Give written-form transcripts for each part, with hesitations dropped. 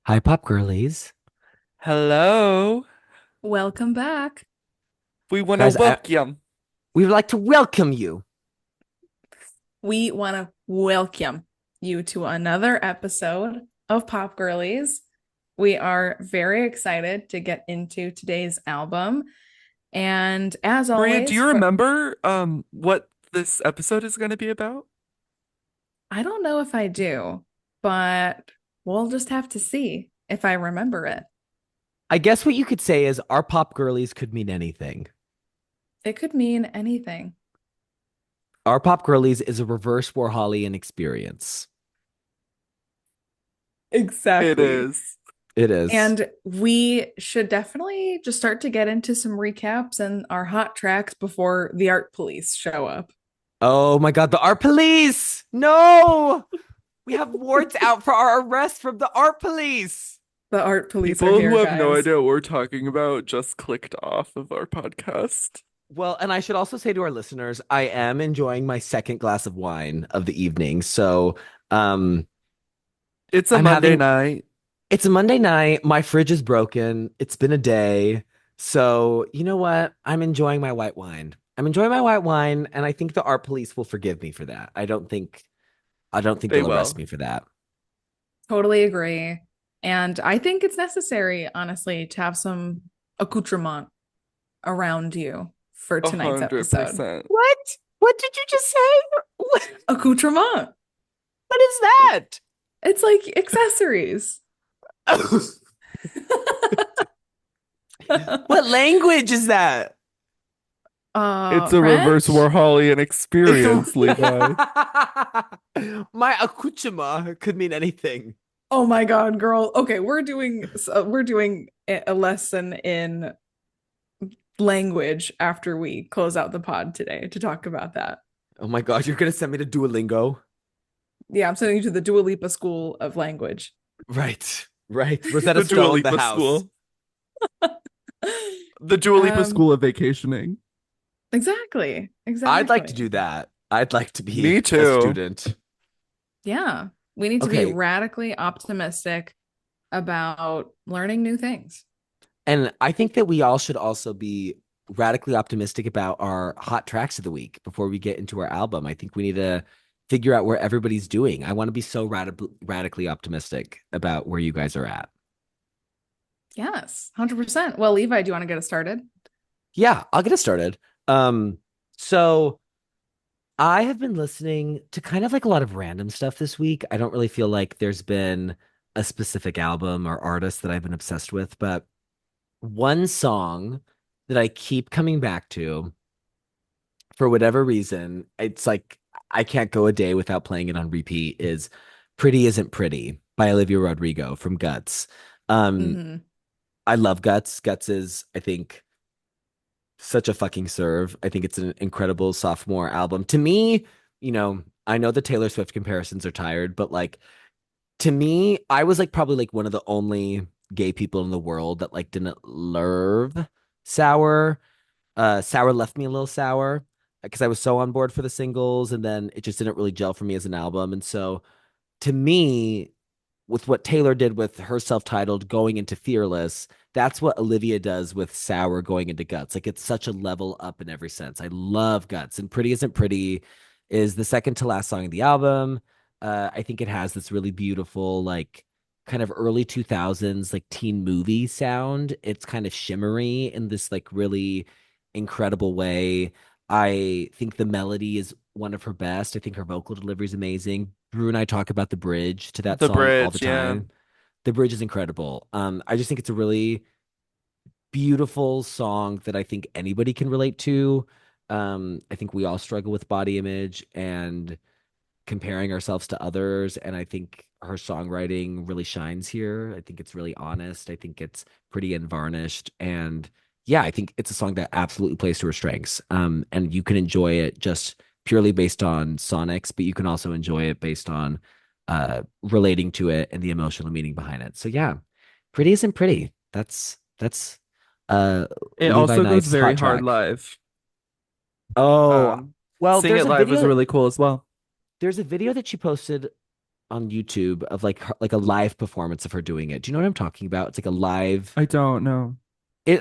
Hi, Pop Girlies. Hello. Welcome back. We want to Guys, welcome. we would like to welcome you. We want to welcome you to another episode of Pop Girlies. We are very excited to get into today's album. And as Maria, do always, you remember what this episode is going to be about? I don't know if I do, but we'll just have to see if I remember it. I guess what you could say is our Pop Girlies could mean anything. It could mean anything. Our Pop Girlies is a reverse Warholian experience. It Exactly. is. It is. And we should definitely just start to get into some recaps and our hot tracks before the art police show up. Oh my God, the art police! No! We have warrants out for our arrest from the art police. The art police are People who here, have no guys. idea what we're talking about just clicked off of our podcast. Well, and I should also say to our listeners, I am enjoying my second glass of wine of the evening. So, um, It's a I'm Monday having night. It's a Monday night. My fridge is broken. It's been a day. So, you know what? I'm enjoying my white wine. I'm enjoying my white wine, and I think the art police will forgive me for that. I don't think They they'll arrest will. me for that. Totally agree. And I think it's necessary, honestly, to have some accoutrement around you for A tonight's hundred episode. percent. What? What did you just say? What, Accoutrement. what is that? It's like accessories. What language is that? It's a reverse French? Warholian It's experience, Levi. my accoutrement could mean anything. Oh my God, girl. Okay, we're doing a lesson in language after we close out the pod today to talk about that. Oh my God, you're gonna send me to Duolingo? Yeah, I'm sending you to the Dua Lipa School of Language. Right, right. Rosetta The Dua Stone, the Lipa house. School. The Dua Lipa Um, School of Vacationing. exactly, I'd like to exactly. do that. I'd like to be Me a too. student. Yeah, we need to be Okay. radically optimistic about learning new things. And I think that we all should also be radically optimistic about our hot tracks of the week before we get into our album. I think we need to figure out where everybody's doing. I want to be so radically optimistic about where you guys are at. Yes, 100%. Well, Levi, do you want to get us started? Yeah, I'll get us started. So I have been listening to kind of like a lot of random stuff this week. I don't really feel like there's been a specific album or artist that I've been obsessed with, but one song that I keep coming back to for whatever reason, it's like I can't go a day without playing it on repeat is Pretty Isn't Pretty by Olivia Rodrigo from Guts. Um, Hmm. I love Guts. Guts is, I think, such a fucking serve. I think it's an incredible sophomore album. To me, I know the Taylor Swift comparisons are tired, but like to me, I was like probably like one of the only gay people in the world that like didn't love Sour. Sour left me a little sour because I was so on board for the singles, and then it just didn't really gel for me as an album. And so to me, with what Taylor did with her self-titled going into Fearless, that's what Olivia does with Sour going into Guts. Like it's such a level up in every sense. I love Guts, and Pretty Isn't Pretty is the second to last song of the album. I think it has this really beautiful, like kind of early 2000s, like teen movie sound. It's kind of shimmery in this like really incredible way. I think the melody is one of her best. I think her vocal delivery is amazing. Drew and I talk about the bridge to that The song all the bridge, yeah. time. The bridge is incredible. I just think it's a really beautiful song that I think anybody can relate to. I think we all struggle with body image and comparing ourselves to others. And I think her songwriting really shines here. I think it's really honest. I think it's pretty unvarnished. And yeah, I think it's a song that absolutely plays to her strengths. And you can enjoy it just purely based on sonics, but you can also enjoy it based on relating to it and the emotional meaning behind it. So yeah, Pretty Isn't Pretty. That's uh It Levi also goes Knight's very hot hard track. live. Oh, Um, well, Seeing it live was really cool as well. there's a video that she posted on YouTube of like a live performance of her doing it. Do you know what I'm talking about? It's like a live. I don't know.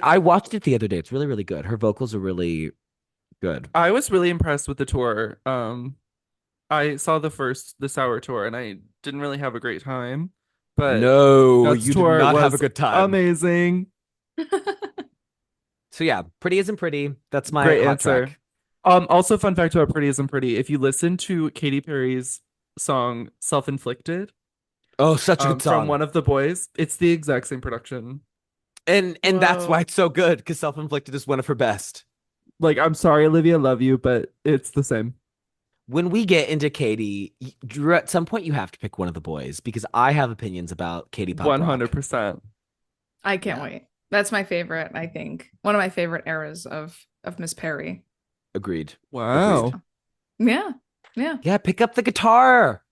I watched it the other day. It's really, really good. Her vocals are really good. I was really impressed with the tour. I saw the Sour tour and I didn't really have a great time, but No, Guts you did tour not have a was good time. amazing. So yeah, Pretty Isn't Pretty. That's my Great hot answer. track. Also fun fact about Pretty Isn't Pretty. If you listen to Katy Perry's song Self-Inflicted, Oh, such a good from song. one of the boys, it's the exact same production. And that's why Whoa. it's so good because Self-Inflicted is one of her best. Like, I'm sorry, Olivia, love you, but it's the same. When we get into Katy, Drew, at some point you have to pick one of the boys because I have opinions about Katy pop rock. 100%. I can't Yeah, wait. That's my favorite, I think. One of my favorite eras of Miss Perry. agreed. Agreed. Wow. Yeah. Yeah. Yeah, pick up the guitar.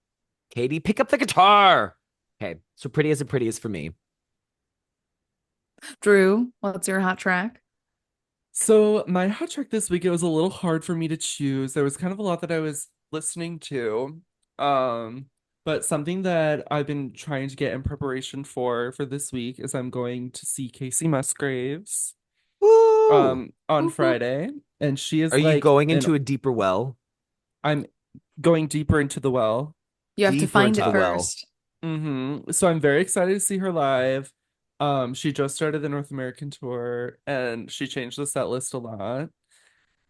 Katy, pick up the guitar. Okay, so Pretty Isn't Pretty is for me. Drew, what's your hot track? So my hot track this week, it was a little hard for me to choose. There was kind of a lot that I was listening to. Um, but something that I've been trying to get in preparation for this week is I'm going to see Casey Musgraves Woo! on Woo-hoo. Friday. And she Are is you like going an into a deeper well? I'm going deeper into the well. You have to Deeper find into it the well. first. So I'm very excited to see her live. She just started the North American tour and she changed the set list a lot.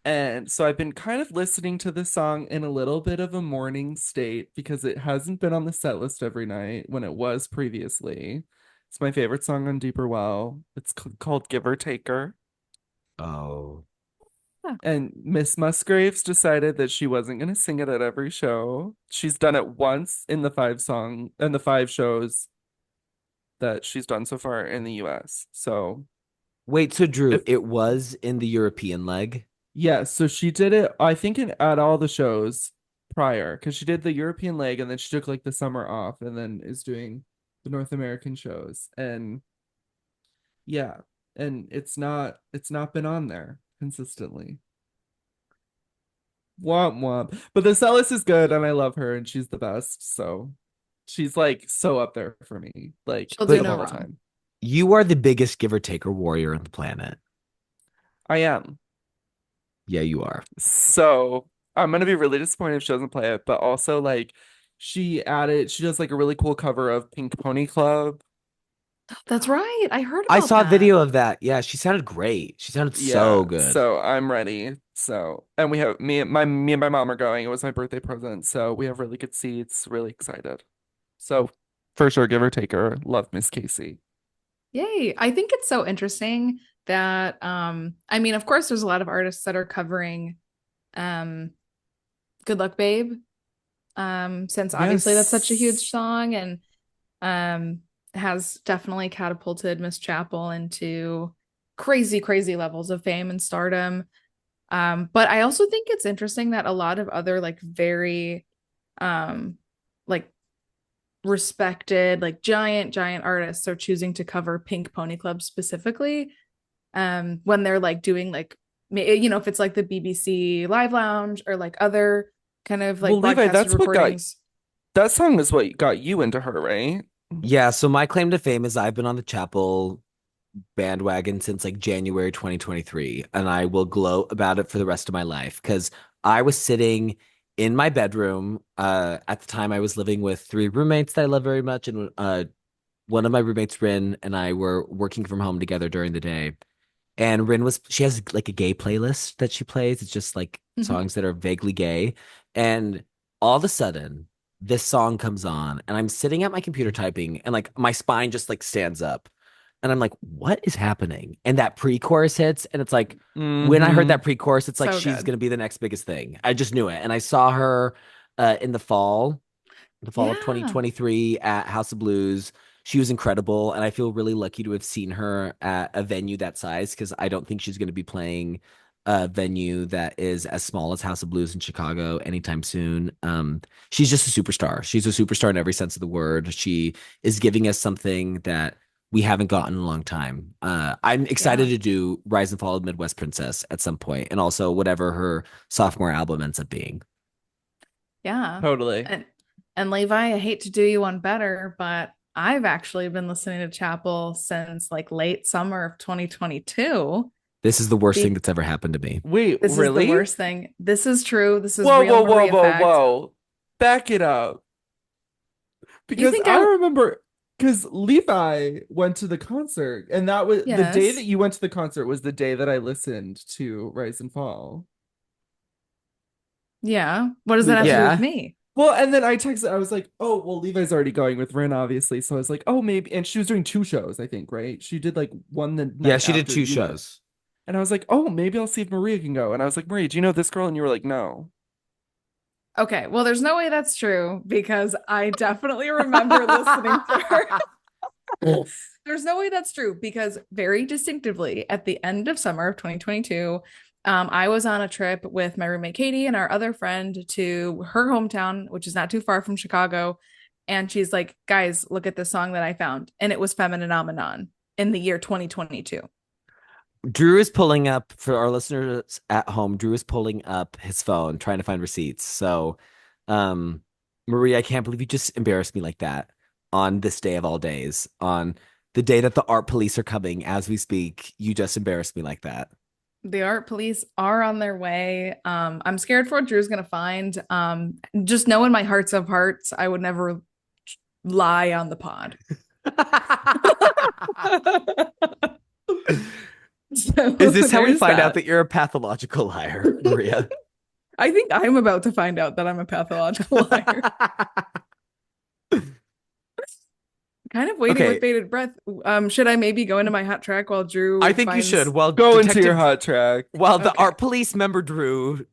And so I've been kind of listening to this song in a little bit of a morning state because it hasn't been on the set list every night when it was previously. It's my favorite song on Deeper Well. It's called Give or Taker. Oh. Yeah. And Miss Musgraves decided that she wasn't going to sing it at every show. She's done it once in the five shows that she's done so far in the US. So Wait, so Drew, if it was in the European leg? yeah, so she did it, I think, at all the shows prior, because she did the European leg and then she took like the summer off and then is doing the North American shows. And yeah, and it's not been on there consistently. Womp womp. But the Celis is good and I love her and she's the best. So she's like so up there for me, like She'll do But of no all wrong. time. you are the biggest give or taker warrior on the planet. I am. Yeah, you are. So I'm gonna be really disappointed if she doesn't play it, but also like she does like a really cool cover of Pink Pony Club. That's right. I heard I about saw a that. video of that. Yeah, she sounded great. She sounded Yeah, so good. so I'm ready. So and we have me and my mom are going. It was my birthday present, so we have really good seats, really excited. So for sure, give or take her. Love Miss Casey. Yay. I think it's so interesting that I mean, of course there's a lot of artists that are covering um Good Luck Babe. Since obviously that's such a huge Yes. song and um has definitely catapulted Miss Chapel into crazy, crazy levels of fame and stardom. But I also think it's interesting that a lot of other like very um like respected, like giant artists are choosing to cover Pink Pony Club specifically. When they're like doing like if it's like the BBC Live Lounge or like other kind of Well, like Levi, broadcasted recordings. that song is what got you into her, right? Yeah, so my claim to fame is I've been on the Chapel bandwagon since like January 2023, and I will gloat about it for the rest of my life because I was sitting in my bedroom. At the time, I was living with three roommates that I love very much, and one of my roommates, Rin, and I were working from home together during the day. And she has like a gay playlist that she plays. It's just like Mhm. songs that are vaguely gay. And all of a sudden, this song comes on, and I'm sitting at my computer typing, and like my spine just like stands up. And I'm like, what is happening? And that pre-chorus hits, and it's like, when I heard Mm-hmm. that pre-chorus, it's like So she's good. gonna be the next biggest thing. I just knew it. And I saw her in the fall of Yeah. 2023 at House of Blues. She was incredible, and I feel really lucky to have seen her at a venue that size because I don't think she's going to be playing a venue that is as small as House of Blues in Chicago anytime soon. She's just a superstar. She's a superstar in every sense of the word. She is giving us something that we haven't gotten in a long time. I'm excited Yeah. to do Rise and Fall of Midwest Princess at some point, and also whatever her sophomore album ends up being. Yeah. Totally. And And Levi, I hate to do you one better, but I've actually been listening to Chapel since like late summer of 2022. This is the worst thing Be- that's ever happened to me. Wait, this is the really? worst thing. This is true. This is Whoa, real whoa, whoa, Maria whoa, fact. whoa. Back it up. You Because think I I remember, because Levi went to the concert, and that was the day that Yes. you went to the concert was the day that I listened to Rise and Fall. Yeah. What does that have to do Levi. with Yeah. me? Well, and then I texted, I was like, oh, well, Levi's already going with Rin, obviously. So I was like, oh, maybe. And she was doing two shows, I think, right? She did like one the Yeah, night she did after two you went. shows. And I was like, oh, maybe I'll see if Maria can go. And I was like, Maria, do you know this girl? And you were like, no. Okay, well, there's no way that's true because I definitely remember listening to her. There's no way that's true because very distinctively at the end of summer of 2022, I was on a trip with my roommate Katie and our other friend to her hometown, which is not too far from Chicago. And she's like, guys, look at this song that I found. And it was Feminine in the year 2022. Drew is pulling up for our listeners at home. Drew is pulling up his phone, trying to find receipts. So, um, Maria, I can't believe you just embarrassed me like that on this day of all days, on the day that the art police are coming as we speak. You just embarrassed me like that. The art police are on their way. I'm scared for what Drew's gonna find. Just know in my hearts of hearts, I would never lie on the pod. So Is this how we there's find out that. that you're a pathological liar, Maria? I think I'm about to find out that I'm a pathological liar. Kind of waiting with Okay, bated breath. Should I maybe go into my hot track while I Drew think you should. finds? Well, Go into your Detective, hot track. while the Okay, art police member Drew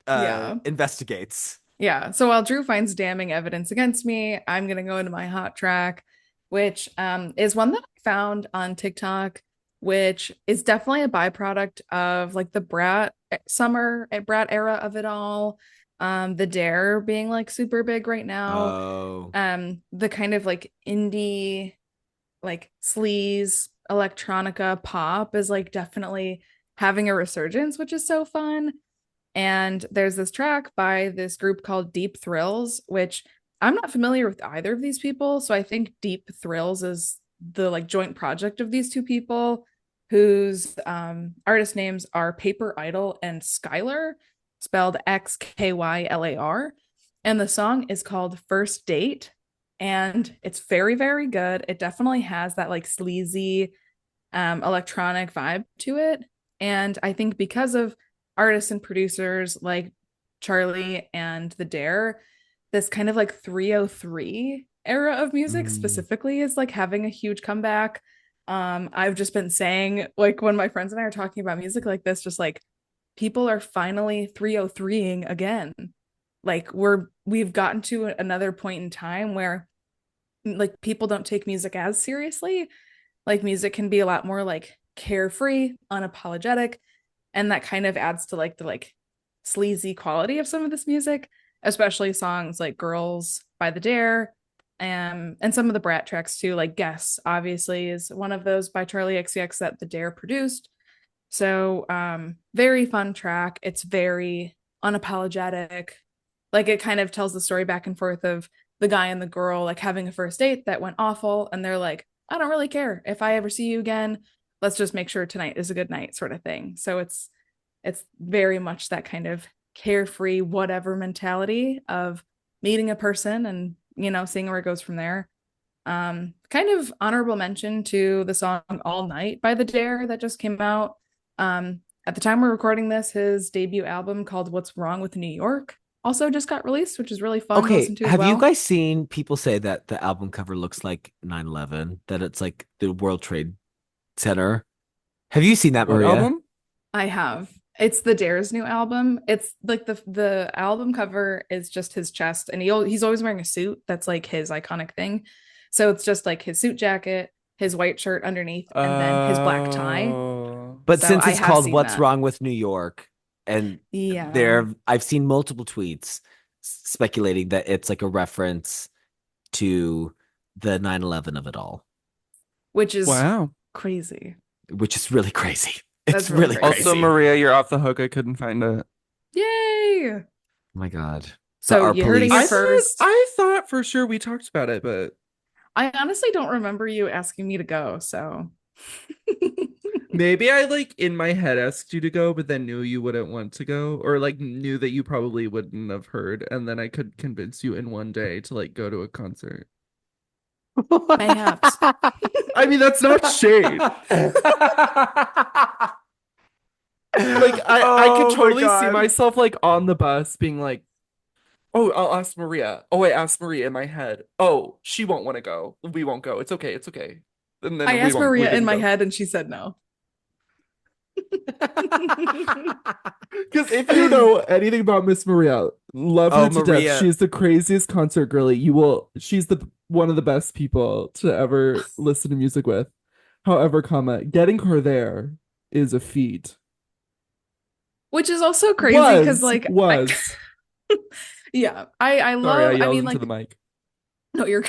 yeah, investigates. yeah. So while Drew finds damning evidence against me, I'm gonna go into my hot track, which is one that I found on TikTok, which is definitely a byproduct of like the brat era of it all. The Dare being like super big right now. Oh. The kind of like indie, like sleaze, electronica pop is like definitely having a resurgence, which is so fun. And there's this track by this group called Deep Thrills, which I'm not familiar with either of these people. So I think Deep Thrills is the like joint project of these two people whose artist names are Paper Idol and Skylar, spelled Xkylar. And the song is called First Date. And it's very, very good. It definitely has that like sleazy electronic vibe to it. And I think because of artists and producers like Charlie and The Dare, this kind of like 303 era of music Mm. specifically is like having a huge comeback. I've just been saying, like, when my friends and I are talking about music like this, just like people are finally 303ing again. Like we've gotten to another point in time where like people don't take music as seriously. Like music can be a lot more like carefree, unapologetic, and that kind of adds to like the like sleazy quality of some of this music, especially songs like Girls by The Dare, and some of the Brat tracks too, like Guess obviously is one of those by Charlie XCX that The Dare produced. So very fun track. It's very unapologetic. Like it kind of tells the story back and forth of the guy and the girl like having a first date that went awful, and they're like, I don't really care if I ever see you again. Let's just make sure tonight is a good night, sort of thing. So it's very much that kind of carefree whatever mentality of meeting a person and seeing where it goes from there. Kind of honorable mention to the song All Night by The Dare that just came out. At the time we're recording this, his debut album called What's Wrong with New York also just got released, which is really fun to Okay, listen to as have you well. guys seen people say that the album cover looks like 9/11, that it's like the World Trade Center? Have you seen that, What Maria? album? I have. It's the Dare's new album. It's like the album cover is just his chest, and he's always wearing a suit. That's like his iconic thing. So it's just like his suit jacket, his white shirt underneath, and then his black tie. But So since I it's have called seen What's that. Wrong with New York, and Yeah, there I've seen multiple tweets speculating that it's like a reference to the 9/11 of it all, which is Wow. crazy. which is really crazy. That's It's really really crazy. Also, crazy. Maria, you're off the hook. I couldn't find it. Yay! Oh my God. The So art you heard it here I police. thought first. I thought for sure we talked about it, but I honestly don't remember you asking me to go, so maybe I like in my head asked you to go, but then knew you wouldn't want to go, or like knew that you probably wouldn't have heard, and then I could convince you in one day to like go to a concert. mayhaps. I mean, that's not shade. Like I could Oh my totally see God. myself like on the bus being like, "Oh, I'll ask Maria." Oh, I asked Maria in my head. Oh, she won't want to go. We won't go. It's okay. It's okay. And I then asked we Maria in didn't my go. head and she said no. Because if you know anything about Miss Maria, love Oh, her to death. Maria. She's the craziest concert girly. She's the one of the best people to ever listen to music with. However, getting her there is a feat. Which is also crazy because Was. yeah, I Sorry, I love, I yelled mean, into like, the mic. no, you're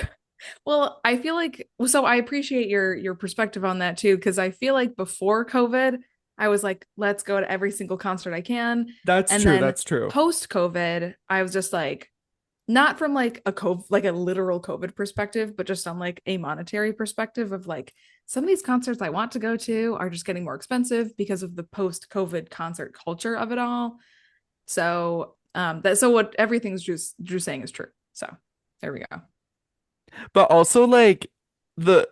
well, I feel like, so I appreciate your perspective on that too, because I feel like before COVID, I was like, let's go to every single concert I can. That's And true. then That's true. post COVID, I was just like, not from like a COVID, like a literal COVID perspective, but just on like a monetary perspective of like some of these concerts I want to go to are just getting more expensive because of the post COVID concert culture of it all. So so what everything's Drew saying is true. So there we go. But also like the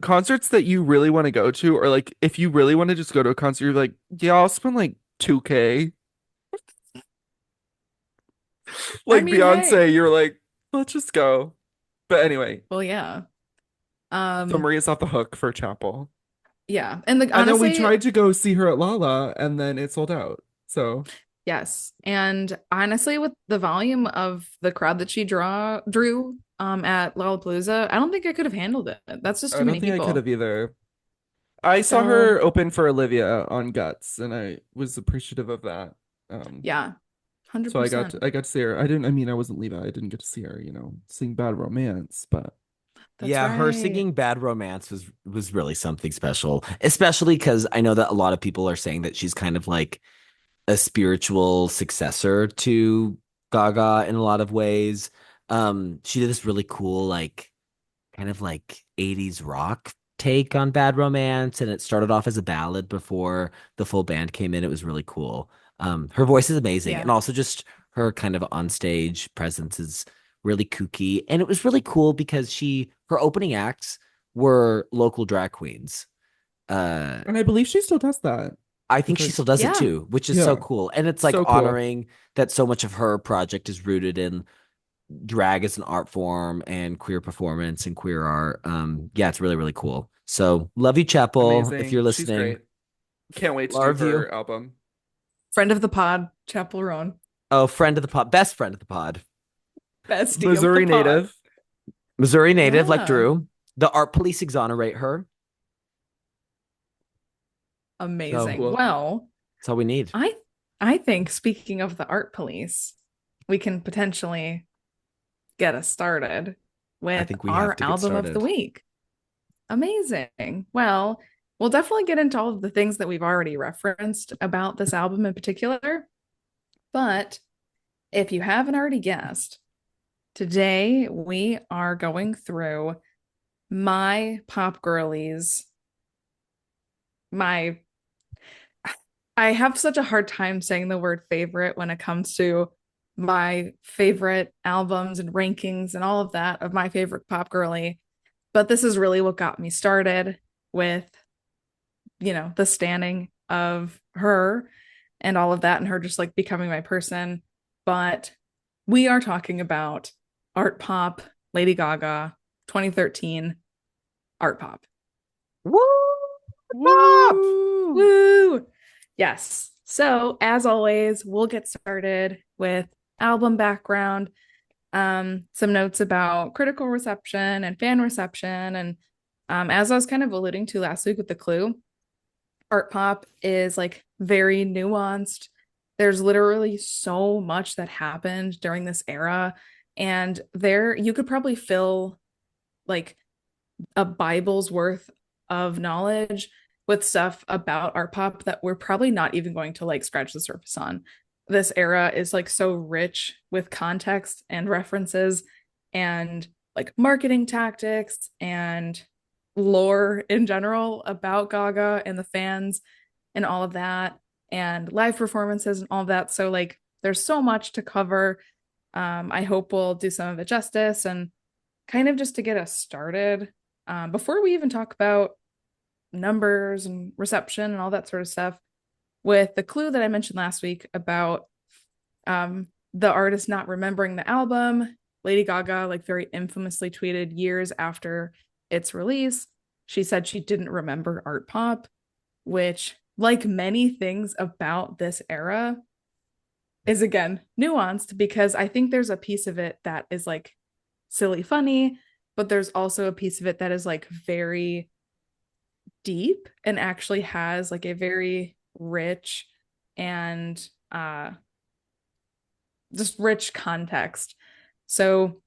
concerts that you really want to go to, or like if you really want to just go to a concert, you're like, yeah, I'll spend like 2K. I Like mean, hey, Beyonce, you're like, let's just go. But anyway, well, yeah. so Um, Maria's off the hook for Chapel. yeah. And the And then we honestly, tried to go see her at Lala, and then it sold out. So yes. And honestly, with the volume of the crowd that she drew at Lollapalooza, I don't think I could have handled it. That's just I too don't many think I could people. have either. I saw So her open for Olivia on Guts, and I was appreciative of that. Um, yeah, so 100%. I got to see her. I mean, I wasn't Levi. I didn't get to see her, sing Bad Romance, but That's Yeah, her right. singing Bad Romance was really something special, especially because I know that a lot of people are saying that she's kind of like a spiritual successor to Gaga in a lot of ways. She did this really cool, like kind of like 80s rock take on Bad Romance, and it started off as a ballad before the full band came in. It was really cool. Her voice is amazing, and Yeah. also just her kind of on-stage presence is really kooky. And it was really cool because her opening acts were local drag queens. Uh, and I believe she still does that. I If think I, she still does it Yeah. too, which is so yeah, cool. And it's like so cool. honoring that so much of her project is rooted in drag as an art form and queer performance and queer art. Yeah, it's really, really cool. So love you, Chapel, if you're Amazing. She's listening. great. Can't wait to do Love you. her album. Friend of the pod, Chapel Roan. Oh, friend of the pod, best friend of the pod. Bestie of the Missouri pod. native. Missouri native like Yeah. Drew. The art police exonerate her. So Amazing. Cool. Well, that's all we need. I think speaking of the art police, we can potentially get us started I with think we have our to get album of the started. week. Amazing. Well, we'll definitely get into all of the things that we've already referenced about this album in particular. But if you haven't already guessed, today we are going through my pop girlies. My I have such a hard time saying the word favorite when it comes to my favorite albums and rankings and all of that of my favorite pop girly. But this is really what got me started with, the standing of her and all of that and her just like becoming my person. But we are talking about Art Pop, Lady Gaga, 2013 Art Pop. Woo! Pop! Woo! Woo! Yes. So, as always, we'll get started with album background, some notes about critical reception and fan reception. And as I was kind of alluding to last week with the clue, art pop is like very nuanced. There's literally so much that happened during this era. And there, you could probably fill like a Bible's worth of knowledge with stuff about art pop that we're probably not even going to like scratch the surface on. this era is like so rich with context and references and like marketing tactics and lore in general about Gaga and the fans and all of that and live performances and all of that. So like there's so much to cover. I hope we'll do some of it justice and kind of just to get us started. Before we even talk about numbers and reception and all that sort of stuff, with the clue that I mentioned last week about the artist not remembering the album, Lady Gaga like very infamously tweeted years after its release. She said she didn't remember Art Pop, which, like many things about this era, is again nuanced because I think there's a piece of it that is like silly funny, but there's also a piece of it that is like very deep and actually has like a very rich and just rich context. So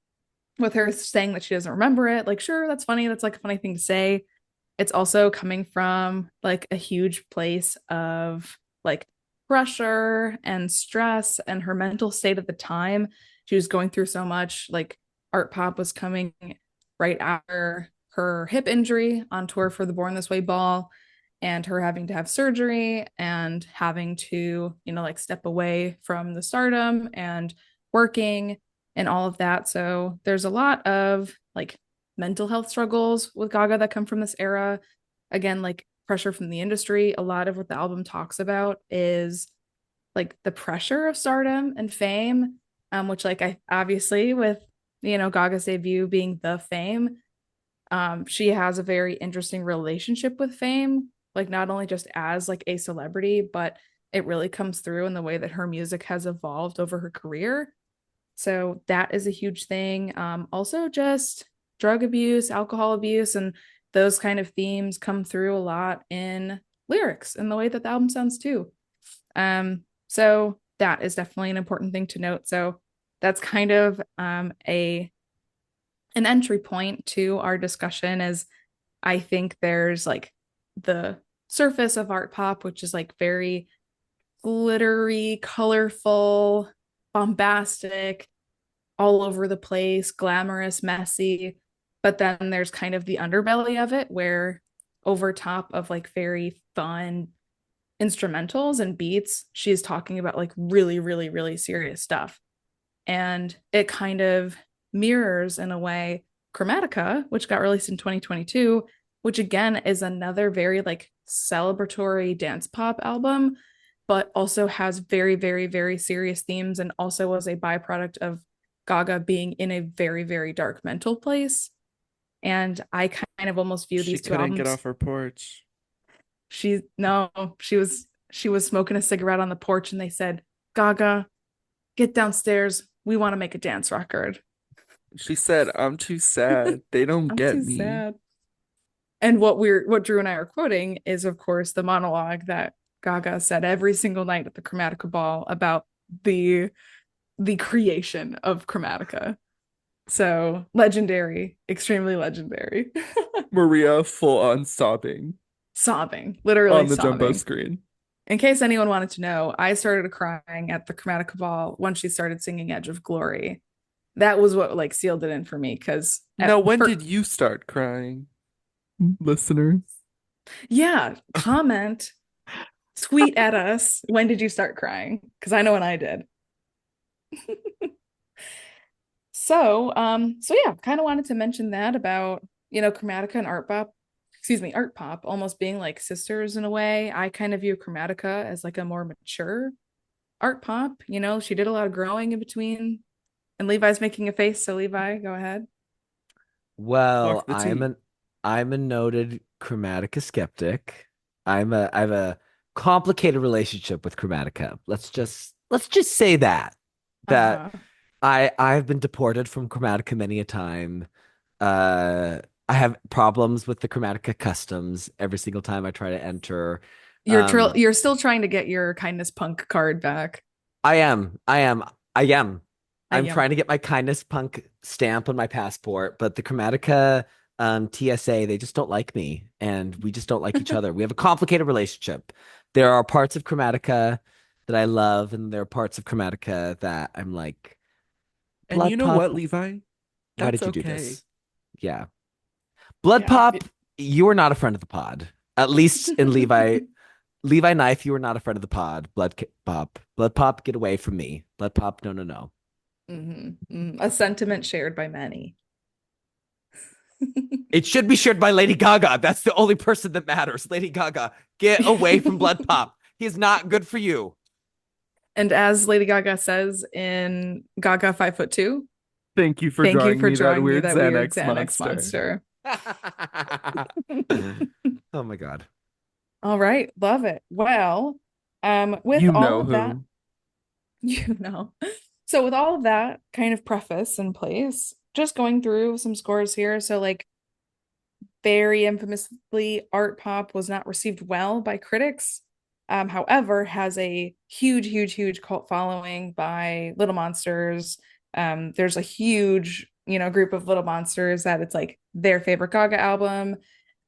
with her saying that she doesn't remember it, like sure, that's funny, that's like a funny thing to say. It's also coming from like a huge place of like pressure and stress and her mental state at the time. She was going through so much. Like Art Pop was coming right after her hip injury on tour for the Born This Way ball and her having to have surgery and having to, you know, like step away from the stardom and working and all of that. So there's a lot of like mental health struggles with Gaga that come from this era. Again, like pressure from the industry. A lot of what the album talks about is like the pressure of stardom and fame, which like I obviously with you know Gaga's debut being the fame, she has a very interesting relationship with fame, like not only just as like a celebrity, but it really comes through in the way that her music has evolved over her career. So that is a huge thing. Also, just drug abuse, alcohol abuse, and those kind of themes come through a lot in lyrics and the way that the album sounds too. So that is definitely an important thing to note. So that's kind of a an entry point to our discussion is I think there's like the surface of art pop, which is like very glittery, colorful, bombastic, all over the place, glamorous, messy. But then there's kind of the underbelly of it where over top of like very fun instrumentals and beats, she's talking about like really, really, really serious stuff. And it kind of mirrors in a way Chromatica, which got released in 2022, which again is another very like celebratory dance pop album, but also has very, very, very serious themes and also was a byproduct of Gaga being in a very, very dark mental place. And I kind of almost view She these two couldn't get albums. off her porch. She no, she was smoking a cigarette on the porch and they said, Gaga, get downstairs. We want to make a dance record. She said, I'm too sad. They don't I'm get too me. sad. And what Drew and I are quoting is of course the monologue that Gaga said every single night at the Chromatica ball about the creation of Chromatica. So legendary, extremely legendary. Maria full on sobbing Sobbing, literally on the jumbo sobbing. screen. In case anyone wanted to know, I started crying at the Chromatica ball when she started singing Edge of Glory. That was what like sealed it in for me because Now, at when first, did you start crying, listeners? yeah, comment, tweet at us. When did you start crying? Because I know when I did. So yeah, kind of wanted to mention that about, you know, Chromatica and Art Pop, excuse me, Art Pop almost being like sisters in a way. I kind of view Chromatica as like a more mature Art Pop. You know, she did a lot of growing in between. And Levi's making a face, so Levi, go ahead. Well, Walk the tea. I'm a noted Chromatica skeptic. I have a complicated relationship with Chromatica. Let's just say that Uh-huh. I've been deported from Chromatica many a time. I have problems with the Chromatica customs every single time I try to enter. Um, You're still trying to get your kindness punk card back. I am. I am. I am. I I'm am. trying to get my kindness punk stamp on my passport, but the Chromatica TSA, they just don't like me, and we just don't like each other. We have a complicated relationship. There are parts of Chromatica that I love, and there are parts of Chromatica that I'm like, And Blood you know Pop, what, Levi? why That's did you do okay. this? Yeah. Blood Yeah. Pop, you are not a friend of the pod. At least in Levi Knife, you are not a friend of the pod. Blood Pop, get away from me. Blood Pop, no, no, no. A sentiment shared by many. It should be shared by Lady Gaga. That's the only person that matters. Lady Gaga, get away from Blood Pop. He's not good for you. And as Lady Gaga says in Gaga 5'2", Thank you for thank you drawing for me that drawing me weird that weird Xanax Xanax monster. monster. Oh my God. All right, love it. Well, with You all know of that, who. you know. So with all of that kind of preface in place, just going through some scores here. So like very infamously, Art Pop was not received well by critics. However, has a huge, huge, huge cult following by Little Monsters. There's a huge, group of Little Monsters that it's like their favorite Gaga album.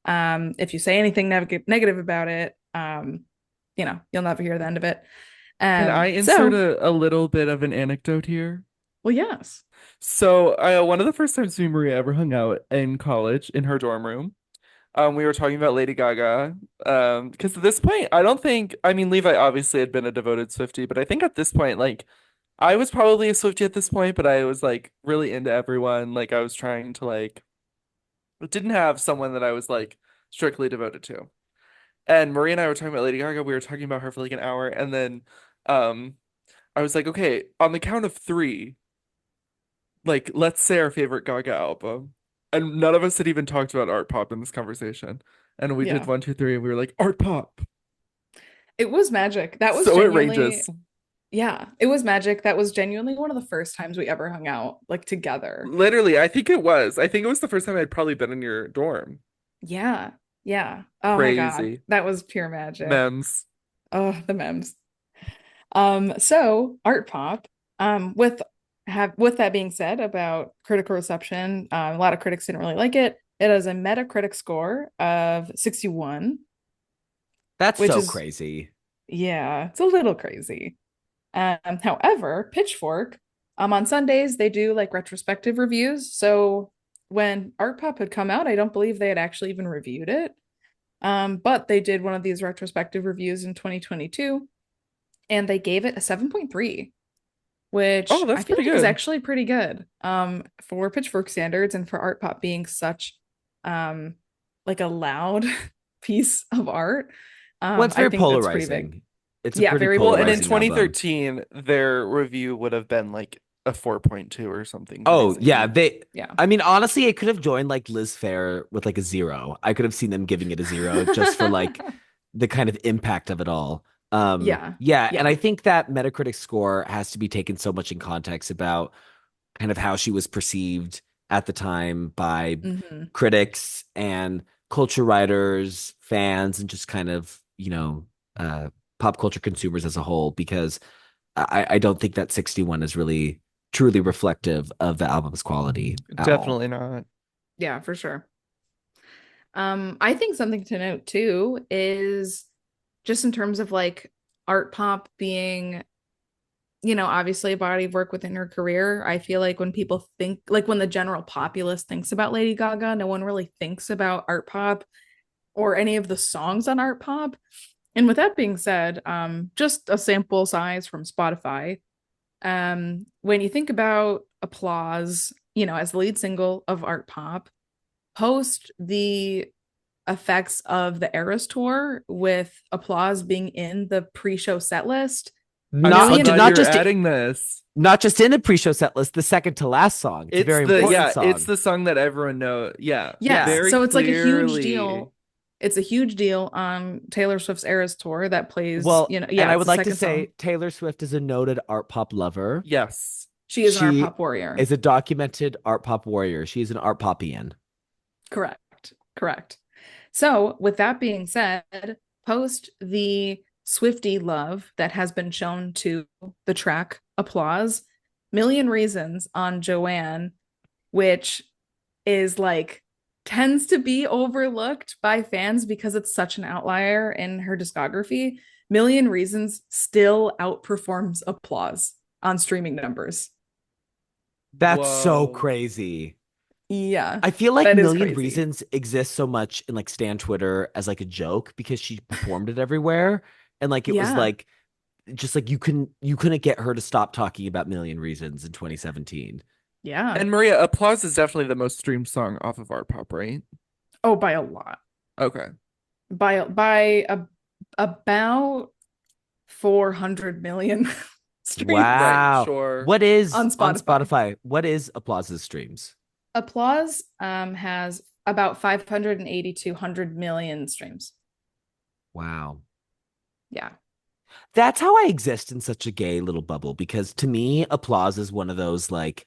If you say anything negative about it, you'll never hear the end of it. Can I insert So, a little bit of an anecdote here? well, yes. So, one of the first times me and Maria ever hung out in college in her dorm room, we were talking about Lady Gaga. Because at this point, I don't think, I mean, Levi obviously had been a devoted Swiftie, but I think at this point, like, I was probably a Swiftie at this point, but I was like really into everyone. Like, I was trying to like, didn't have someone that I was like strictly devoted to. And Maria and I were talking about Lady Gaga. We were talking about her for like an hour, and then, um, I was like, okay, on the count of three, like, let's say our favorite Gaga album. And none of us had even talked about art pop in this conversation. And we did Yeah. one, two, three, and we were like, art pop. It was magic. That was So it genuinely, ranges. yeah, it was magic. That was genuinely one of the first times we ever hung out like together. Literally, I think it was. I think it was the first time I'd probably been in your dorm. Yeah. Yeah. Oh my God. Crazy. That was pure magic. Mems. Oh, the memes. So Art Pop, with that being said about critical reception, a lot of critics didn't really like it. It has a Metacritic score of 61, That's which so is, crazy. yeah, it's a little crazy. However, Pitchfork, on Sundays they do like retrospective reviews. So when Art Pop had come out, I don't believe they had actually even reviewed it. But they did one of these retrospective reviews in 2022, and they gave it a 7.3, Oh, which I that's feel pretty like is good. actually pretty good. For Pitchfork standards and for Art Pop being such um like a loud piece of art. Well, it's I very think that's pretty big. polarizing. It's a Yeah, pretty very Well, and in polarizing polarizing. album. 2013, their review would have been like a 4.2 or something Oh, yeah, crazy. Yeah. I mean, honestly, it could have joined like Liz Phair with like a zero. I could have seen them giving it a zero just for like the kind of impact of it all. Yeah. Yeah, and I Yeah. think that Metacritic score has to be taken so much in context about kind of how she was perceived at the time by Hmm. critics and culture writers, fans, and just kind of, pop culture consumers as a whole, because I don't think that 61 is really truly reflective of the album's quality at all. Definitely not. Yeah, for sure. I think something to note too is just in terms of like Art Pop being, obviously a body of work within her career. I feel like when people think, like when the general populace thinks about Lady Gaga, no one really thinks about Art Pop or any of the songs on Art Pop. And with that being said, just a sample size from Spotify. When you think about Applause, as the lead single of Art Pop, post the effects of the Eras tour with Applause being in the pre-show set list, I'm so million. glad Not you're just adding this. not just in the pre-show set list, the second to last song. It's a It's very the important This, yeah, it's song. the song that everyone knows. Yeah, yes, Yeah. very so it's like a huge clearly. deal. It's a huge deal on Taylor Swift's Eras tour that plays, Well, and yeah, I it's would the like to second song. say Taylor Swift is a noted art pop lover. Yes. She is an art She pop warrior. is a documented art pop warrior. She's an art popian. Correct. Correct. So, with that being said, post the Swiftie love that has been shown to the track Applause, Million Reasons on Joanne, which is like tends to be overlooked by fans because it's such an outlier in her discography. Million Reasons still outperforms Applause on streaming numbers. That's so Whoa. crazy. Yeah, I feel like that is Million crazy. Reasons exists so much in like Stan Twitter as like a joke because she performed it everywhere. And like it was Yeah, like just like you couldn't get her to stop talking about Million Reasons in 2017. yeah. And Maria, Applause is definitely the most streamed song off of Art Pop, right? Oh, by a lot. Okay. About 400 million streams Right, Wow. sure. What is on on Spotify. Spotify? What is Applause's streams? Applause has about 580 to 100 million streams. Wow. Yeah. That's how I exist in such a gay little bubble because to me, Applause is one of those like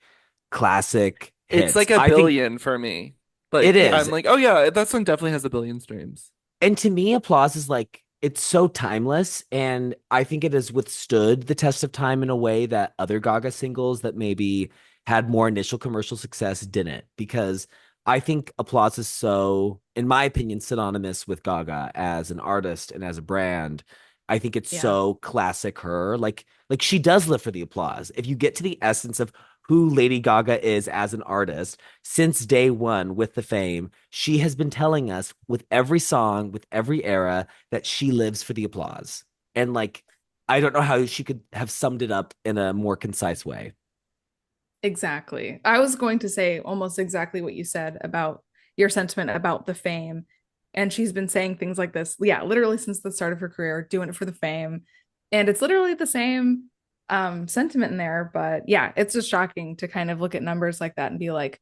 classic It's hits. like a I think billion for me. it Like, I'm is. like, oh yeah, that song definitely has a billion streams. And to me, Applause is like it's so timeless, and I think it has withstood the test of time in a way that other Gaga singles that maybe had more initial commercial success didn't. Because I think Applause is so, in my opinion, synonymous with Gaga as an artist and as a brand. I think it's Yeah. so classic her. Like she does live for the applause. If you get to the essence of who Lady Gaga is as an artist, since day one with the fame, she has been telling us with every song, with every era, that she lives for the applause. And like, I don't know how she could have summed it up in a more concise way. Exactly. I was going to say almost exactly what you said about your sentiment about the fame. And she's been saying things like this, yeah, literally since the start of her career, doing it for the fame. And it's literally the same sentiment in there. But yeah, it's just shocking to kind of look at numbers like that and be like,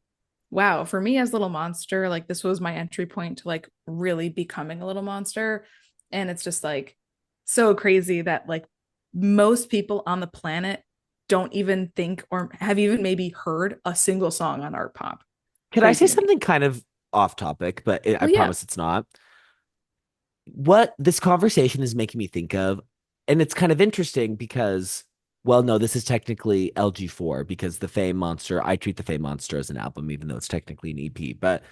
wow, for me as Little Monster, like this was my entry point to like really becoming a little monster. And it's just like so crazy that like most people on the planet don't even think or have even maybe heard a single song on Art Pop. Can I Crazy say to me. something kind of off topic, but I Oh yeah. promise it's not? What this conversation is making me think of, and it's kind of interesting because, well, no, this is technically LG4 because the Fame Monster, I treat the Fame Monster as an album, even though it's technically an EP. But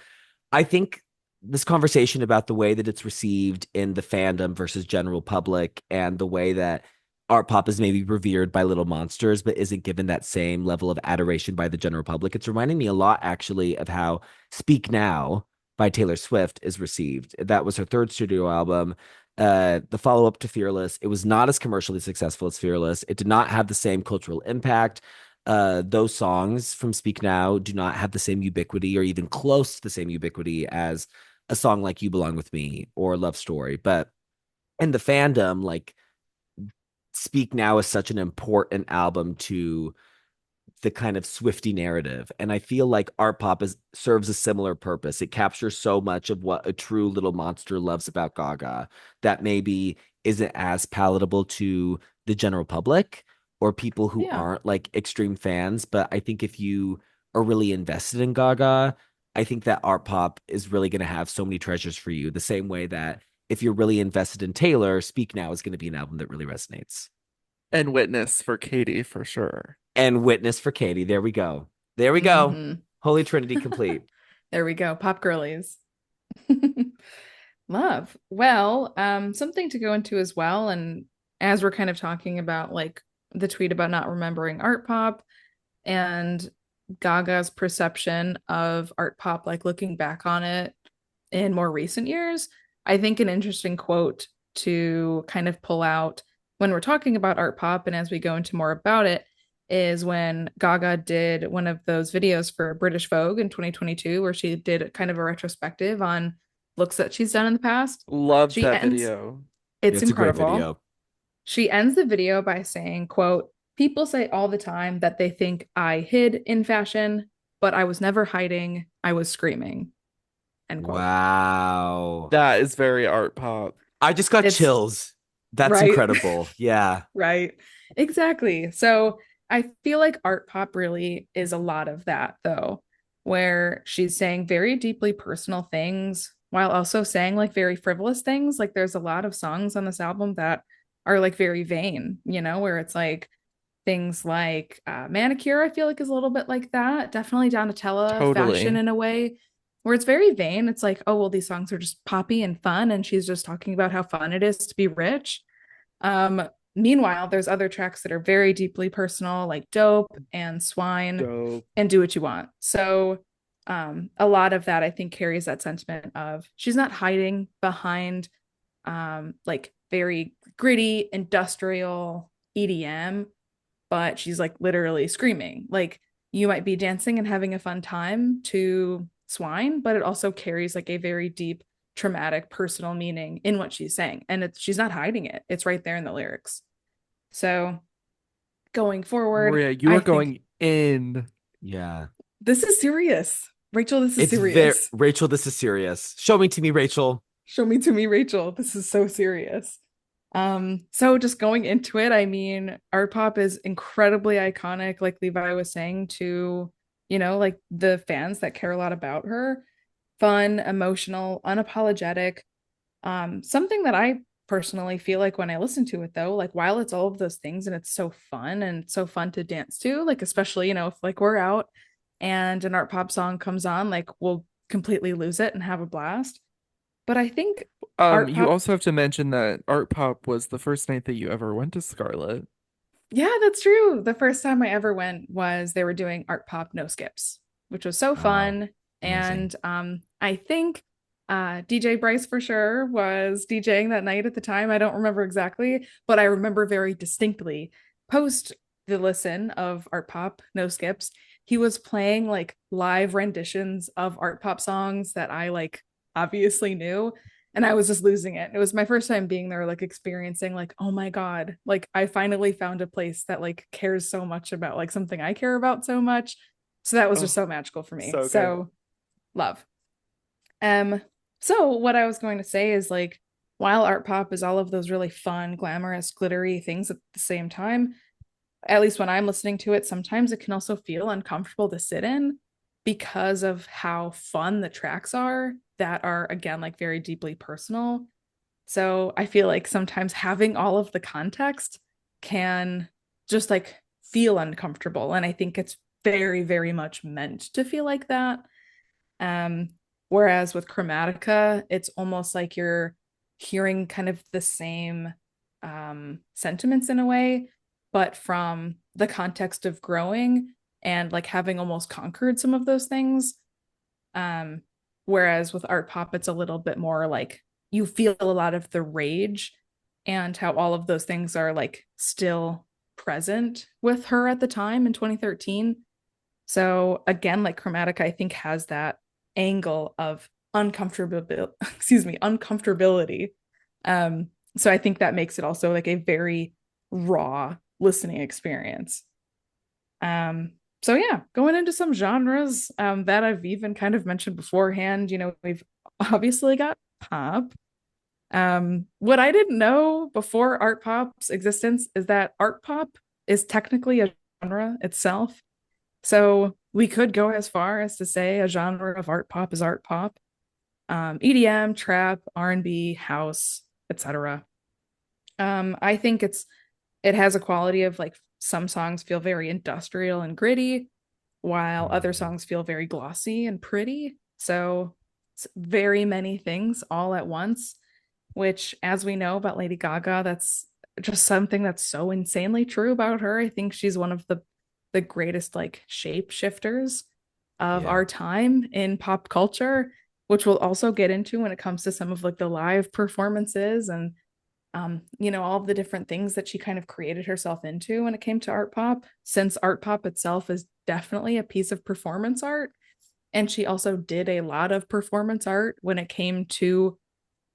I think this conversation about the way that it's received in the fandom versus general public and the way that art pop is maybe revered by little monsters but isn't given that same level of adoration by the general public. It's reminding me a lot actually of how Speak Now by Taylor Swift is received. That was her third studio album. The follow-up to Fearless, it was not as commercially successful as Fearless. It did not have the same cultural impact. Those songs from Speak Now do not have the same ubiquity or even close to the same ubiquity as a song like You Belong With Me or Love Story. But in the fandom, like Speak Now is such an important album to the kind of Swifty narrative. And I feel like art pop serves a similar purpose. It captures so much of what a true little monster loves about Gaga that maybe isn't as palatable to the general public or people who Yeah. aren't like extreme fans. But I think if you are really invested in Gaga, I think that art pop is really going to have so many treasures for you. The same way that if you're really invested in Taylor, Speak Now is going to be an album that really resonates. And Witness for Katie for sure. And Witness for Katie. There we go. There we go. Mm-hmm. Holy Trinity complete. There we go. Pop girlies. Love. Well, something to go into as well. And as we're kind of talking about like the tweet about not remembering art pop and Gaga's perception of art pop, like looking back on it in more recent years, I think an interesting quote to kind of pull out when we're talking about art pop and as we go into more about it is when Gaga did one of those videos for British Vogue in 2022, where she did kind of a retrospective on looks that she's done in the past. Loved She that ends, video. it's It's a great incredible. video. She ends the video by saying, quote, people say all the time that they think I hid in fashion, but I was never hiding. I was screaming, end quote. Wow. That is very Art Pop. I just got It's chills. That's right. incredible. Yeah. Right. Exactly. So I feel like art pop really is a lot of that, though, where she's saying very deeply personal things while also saying like very frivolous things. Like there's a lot of songs on this album that are like very vain, where it's like things like Manicure, I feel like is a little bit like that. Definitely Donatella fashion Totally. in a way where it's very vain. It's like, oh, well, these songs are just poppy and fun. And she's just talking about how fun it is to be rich Meanwhile, there's other tracks that are very deeply personal, like Dope and Swine Dope. and Do What You Want. So a lot of that I think carries that sentiment of she's not hiding behind like very gritty industrial EDM, but she's like literally screaming. Like you might be dancing and having a fun time to Swine, but it also carries like a very deep traumatic personal meaning in what she's saying, and she's not hiding it. It's right there in the lyrics. So going forward, Maria, you I are think going in. Yeah. this is serious. Rachel, this is It's very serious. Rachel, this is serious. Show me to me, Rachel. Show me to me, Rachel. This is so serious. So just going into it, I mean, art pop is incredibly iconic, like Levi was saying, to, like the fans that care a lot about her. Fun, emotional, unapologetic. Something that I personally feel like when I listen to it though, like while it's all of those things and it's so fun and so fun to dance to, like especially, if like we're out and an art pop song comes on, like we'll completely lose it and have a blast. But I think art You pop, also have to mention that Art Pop was the first night that you ever went to Scarlet. yeah, that's true. The first time I ever went was they were doing art pop no skips, which was so Oh, fun. amazing. And I think DJ Bryce for sure was DJing that night at the time. I don't remember exactly, but I remember very distinctly post the listen of art pop no skips. He was playing like live renditions of art pop songs that I like obviously knew, and I was just losing it. It was my first time being there, like experiencing, like, oh my God, like I finally found a place that like cares so much about like something I care about so much. So that was just Oh, so magical for me. so good. So love. Um, so what I was going to say is like, while art pop is all of those really fun, glamorous, glittery things at the same time, at least when I'm listening to it, sometimes it can also feel uncomfortable to sit in because of how fun the tracks are that are, again, like very deeply personal. So I feel like sometimes having all of the context can just like feel uncomfortable. And I think it's very, very much meant to feel like that. Um, Whereas with Chromatica, it's almost like you're hearing kind of the same sentiments in a way, but from the context of growing and like having almost conquered some of those things. Um, Whereas with art pop, it's a little bit more like you feel a lot of the rage and how all of those things are like still present with her at the time in 2013. So again, like Chromatica, I think has that angle of uncomfortability, excuse me, uncomfortability. So I think that makes it also like a very raw listening experience. Um, so yeah, going into some genres that I've even kind of mentioned beforehand, we've obviously got pop. What I didn't know before art pop's existence is that art pop is technically a genre itself. So we could go as far as to say a genre of art pop is art pop, EDM, trap, R&B, house, etc. I think it has a quality of like some songs feel very industrial and gritty, while other Mhm. songs feel very glossy and pretty. So it's very many things all at once, which, as we know about Lady Gaga, that's just something that's so insanely true about her. I think she's one of the greatest like shape shifters of Yeah. our time in pop culture, which we'll also get into when it comes to some of like the live performances and all of the different things that she kind of created herself into when it came to art pop, since art pop itself is definitely a piece of performance art. And she also did a lot of performance art when it came to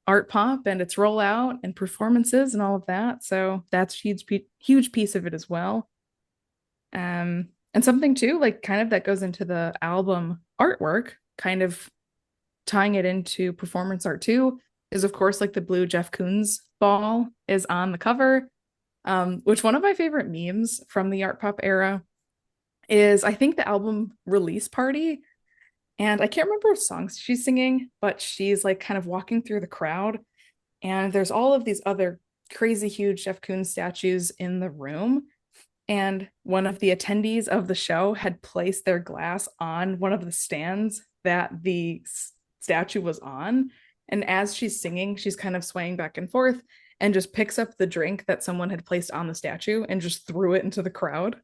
art pop and its rollout and performances and all of that. So that's huge piece of it as well. And something too, like kind of that goes into the album artwork, kind of tying it into performance art too, is of course like the blue Jeff Koons ball is on the cover. Which one of my favorite memes from the art pop era is I think the album release party. And I can't remember what songs she's singing, but she's like kind of walking through the crowd. And there's all of these other crazy huge Jeff Koons statues in the room. And one of the attendees of the show had placed their glass on one of the stands that the statue was on. And as she's singing, she's kind of swaying back and forth. and just picks up the drink that someone had placed on the statue and just threw it into the crowd.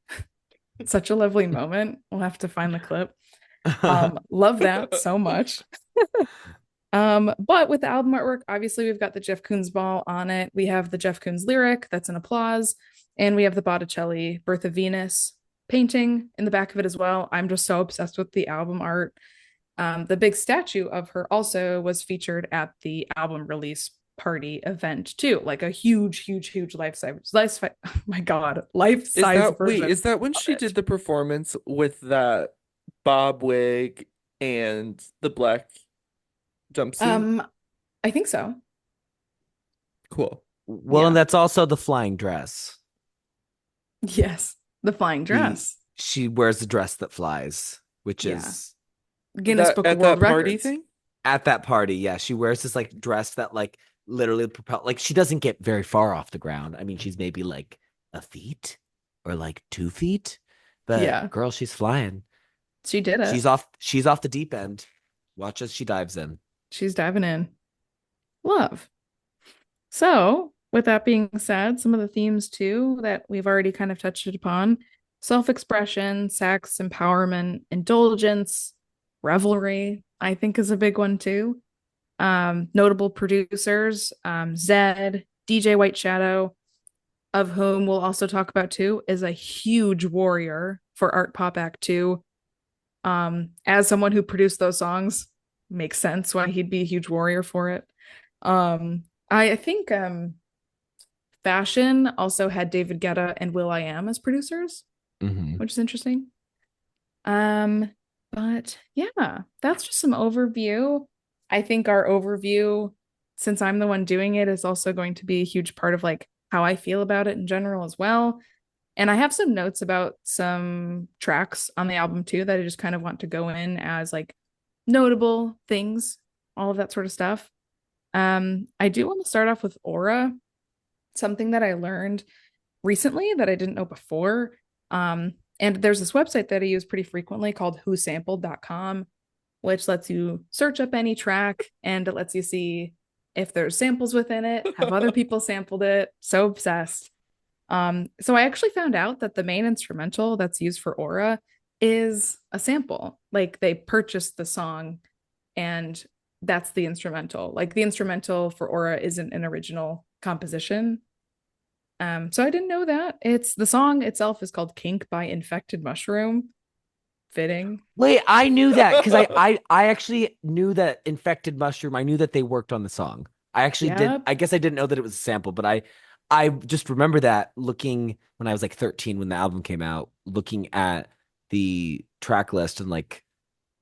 Such a lovely moment. We'll have to find the clip. Love that so much. But with the album artwork, obviously we've got the Jeff Koons ball on it. We have the Jeff Koons lyric that's an applause, and we have the Botticelli Birth of Venus painting in the back of it as well. I'm just so obsessed with the album art. The big statue of her also was featured at the album release party event too, like a huge oh my god, life size version. Is that when she did the performance with that bob wig and the black jumpsuit? I think so. Cool. Well, Yeah. and that's also the flying dress. Yes, the flying dress. She wears the dress that flies, which Yeah. is Guinness Book of World party Records. thing? at that party. Yeah, she wears this like dress that like literally propel. Like she doesn't get very far off the ground. I mean, she's maybe like a feet or like 2 feet, but Yeah. girl, she's flying. She did it. She's off the deep end. Watch as she dives in. She's diving in. Love. So, with that being said, some of the themes too that we've already kind of touched upon: self-expression, sex, empowerment, indulgence, revelry, I think is a big one too. Notable producers, Zed, DJ White Shadow, of whom we'll also talk about too, is a huge warrior for Art Pop Act 2. As someone who produced those songs, makes sense why he'd be a huge warrior for it. I think Fashion also had David Guetta and will.i.am as producers, which is interesting. But yeah, that's just some overview. I think our overview, since I'm the one doing it, is also going to be a huge part of like how I feel about it in general as well. And I have some notes about some tracks on the album too that I just kind of want to go in as like notable things, all of that sort of stuff. I do want to start off with Aura, something that I learned recently that I didn't know before. And there's this website that I use pretty frequently called whosampled.com, which lets you search up any track and it lets you see if there's samples within it, have other people sampled it. So obsessed. So I actually found out that the main instrumental that's used for Aura is a sample. Like they purchased the song and that's the instrumental. Like the instrumental for Aura isn't an original composition. So I didn't know that. It's the song itself is called Kink by Infected Mushroom. Fitting. Wait, I knew that because I actually knew that Infected Mushroom. I knew that they worked on the song. I actually did. I guess I didn't know that it was a sample, but I just remember that looking when I was like 13 when the album came out, looking at the track list and like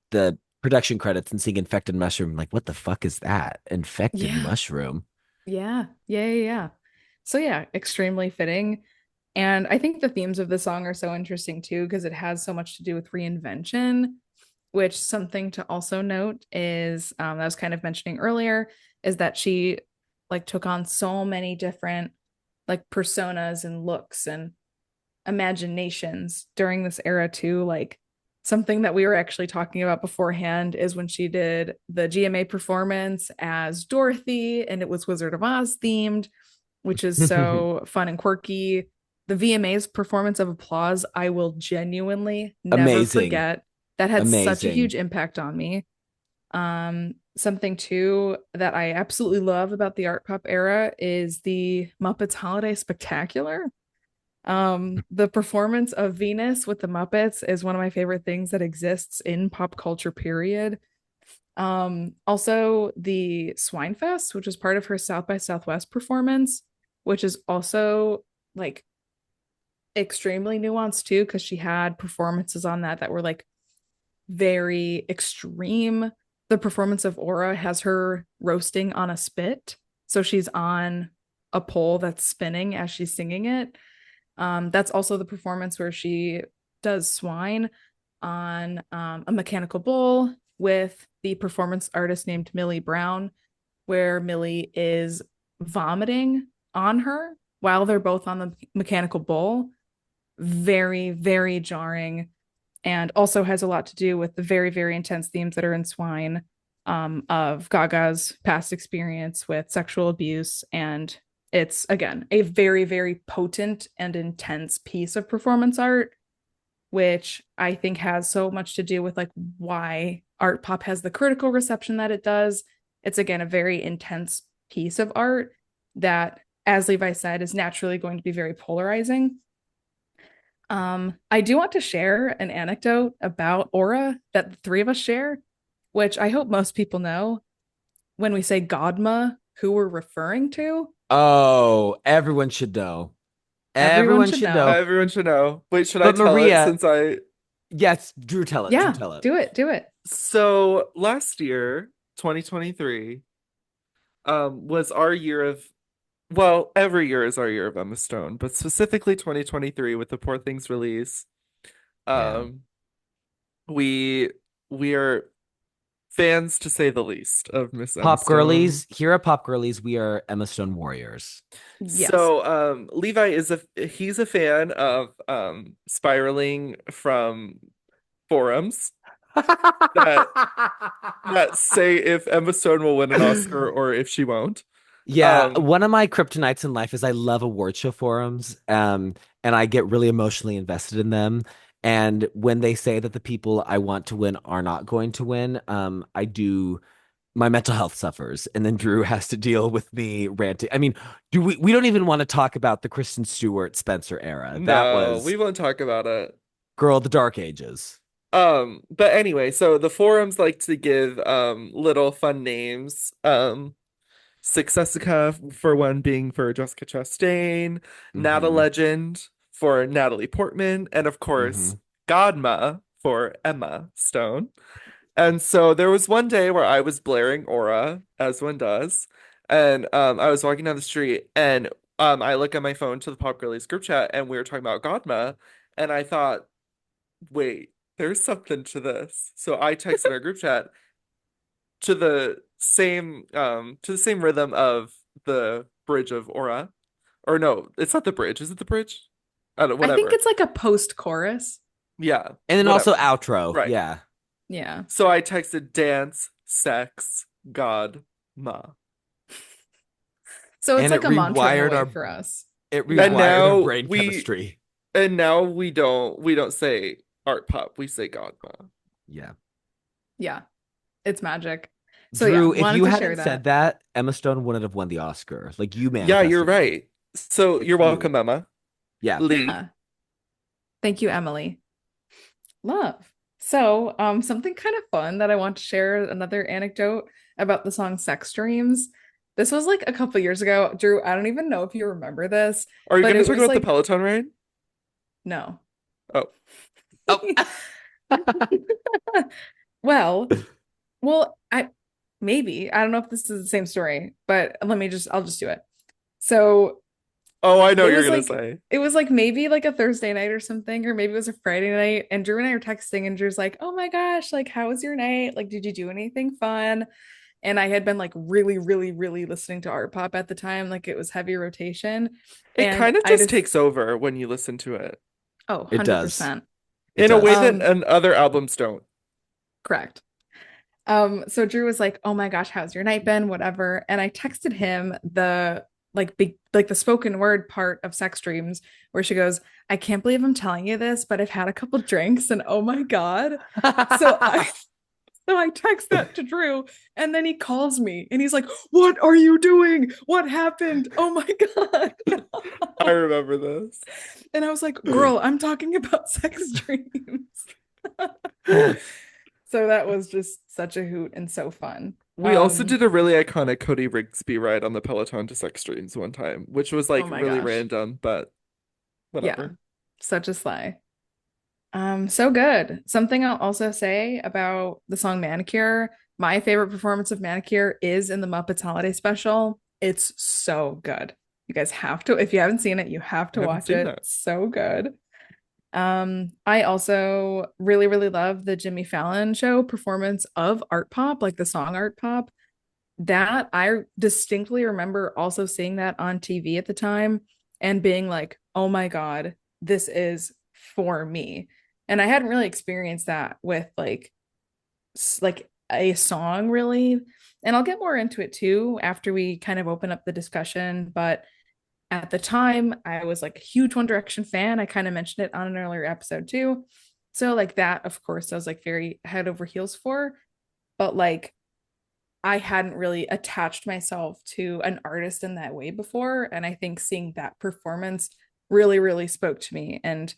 the production credits and seeing Infected Mushroom, like what the fuck is that? Infected Mushroom. Yeah. So yeah, extremely fitting. And I think the themes of the song are so interesting too, because it has so much to do with reinvention, which something to also note is I was kind of mentioning earlier, is that she like took on so many different like personas and looks and imaginations during this era too. Like something that we were actually talking about beforehand is when she did the GMA performance as Dorothy and it was Wizard of Oz themed, which is so fun and quirky. The VMA's performance of Applause, I will genuinely never forget. That had such a huge impact on me. Something too that I absolutely love about the art pop era is the Muppets Holiday Spectacular. The performance of Venus with the Muppets is one of my favorite things that exists in pop culture, period. Also the Swine Fest, which is part of her South by Southwest performance, which is also like extremely nuanced too, because she had performances on that were like very extreme. The performance of Aura has her roasting on a spit, so she's on a pole that's spinning as she's singing it. That's also the performance where she does Swine on a mechanical bull with the performance artist named Millie Brown, where Millie is vomiting on her while they're both on the mechanical bull. Very, very jarring, and also has a lot to do with the very, very intense themes that are in Swine, of Gaga's past experience with sexual abuse and it's again a very, very potent and intense piece of performance art, which I think has so much to do with like why art pop has the critical reception that it does. It's again a very intense piece of art that, as Levi said, is naturally going to be very polarizing. I do want to share an anecdote about Aura that the three of us share, which I hope most people know. When we say Godma, who we're referring to, Oh, everyone should know. everyone Everyone should should know. know. Everyone should know. Wait, should I But tell it Maria, since I yes, Drew, tell it. Drew, Yeah, tell it. do it, do it. so last year, 2023, was our year of well, every year is our year of Emma Stone, but specifically 2023 with the Poor Things release. Yeah. Um, we we are fans to say the least of Miss Emma Pop Stone. girlies, here at Pop Girlies, we are Emma Stone warriors. Yes. So Levi is he's a fan of spiraling from forums that say if Emma Stone will win an Oscar or if she won't. Yeah, Um one of my kryptonites in life is I love award show forums, and I get really emotionally invested in them. And when they say that the people I want to win are not going to win, I do my mental health suffers, and then Drew has to deal with me ranting. I mean, do we don't even want to talk about the Kristen Stewart Spencer era. That no, we was won't talk about it. girl, the dark ages. But anyway, so the forums like to give little fun names. Successica for one being for Jessica Chastain, Nata Hmm. Legend for Natalie Portman, and of Hmm. course, Godma for Emma Stone. And so there was one day where I was blaring Aura, as one does, and I was walking down the street and I look at my phone to the Pop Girlies group chat and we were talking about Godma, and I thought, wait, there's something to this. So I texted our group chat to the same rhythm of the bridge of Aura. Or no, it's not the bridge. Is it the bridge? I don't I think whatever. it's like a post chorus. Yeah, And then also whatever. outro. Right. Yeah. Yeah. So I texted dance, sex, God, ma. So it's And like a mantra in a way for us. it And Yeah. rewired our now brain chemistry. we don't say art pop, we say God ma. Yeah. Yeah. It's magic. So yeah, Drew, if wanted you to share hadn't said that. that, Emma Stone wouldn't have won the Oscar. Like you Yeah, you're manifested it. right. So It's you're you. welcome, Emma. Yeah. Lee. Yeah. Thank you, Emily. Love. So, something kind of fun that I want to share another anecdote about the song Sex Dreams. This was like a couple years ago. Drew, I don't even know if you remember this, Are you but gonna it talk was about the like, Peloton ride? no. Oh. Oh. Well, I maybe. I don't know if this is the same story, but I'll just do it. So Oh, I know it what you're was gonna like say. it was like maybe like a Thursday night or something, or maybe it was a Friday night, and Drew and I were texting, and Drew's like, "Oh my gosh, like how was your night? Like, did you do anything fun?" And I had been like really, really, really listening to art pop at the time, like it was heavy rotation. It And kind of I just just takes over when you listen to it oh, It does. 100%. It in a way does. that other albums don't. Correct. So Drew was like, "Oh my gosh, how's your night been? Whatever." And I texted him the like big like the spoken word part of Sex Dreams where she goes, "I can't believe I'm telling you this, but I've had a couple drinks and oh my God." So I so I text that to Drew and then he calls me and he's like, "What are you doing? What happened? Oh my God." I remember this. And I was like, "Girl, I'm talking about sex dreams." So that was just such a hoot and so fun. We also did a really iconic Cody Rigsby ride on the Peloton to Sex Dreams one time, which was Oh like my really gosh. random, but Yeah, whatever. such a slay. So good. Something I'll also say about the song Manicure, my favorite performance of Manicure is in the Muppets Holiday Special. It's so good. You guys have to, if you haven't seen it, you have I to haven't watch seen it. that. It's so good. I also really, really love the Jimmy Fallon show performance of Art Pop, like the song Art Pop. That I distinctly remember also seeing that on TV at the time and being like, oh my God, this is for me. And I hadn't really experienced that with like a song really. And I'll get more into it too after we kind of open up the discussion, but at the time, I was like a huge One Direction fan. I kind of mentioned it on an earlier episode too. So like that, of course, I was like very head over heels for, but like I hadn't really attached myself to an artist in that way before. And I think seeing that performance really, really spoke to me and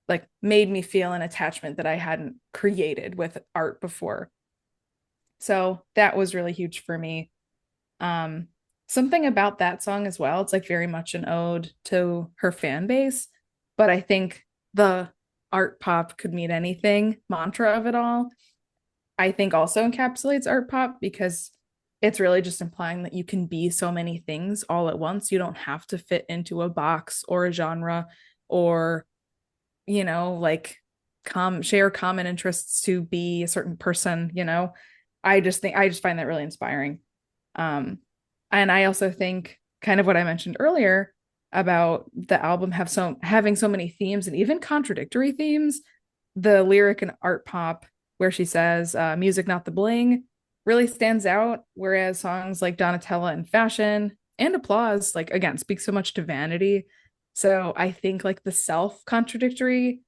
like made me feel an attachment that I hadn't created with art before. So that was really huge for me. Um, Something about that song as well, it's like very much an ode to her fan base, but I think the art pop could mean anything mantra of it all, I think also encapsulates art pop because it's really just implying that you can be so many things all at once. You don't have to fit into a box or a genre or, like share common interests to be a certain person, I just find that really inspiring. Um, and I also think kind of what I mentioned earlier about the album having so many themes and even contradictory themes. The lyric in Art Pop where she says "music, not the bling," really stands out. Whereas songs like Donatella and Fashion and Applause, like again, speak so much to vanity. So I think like the self contradictory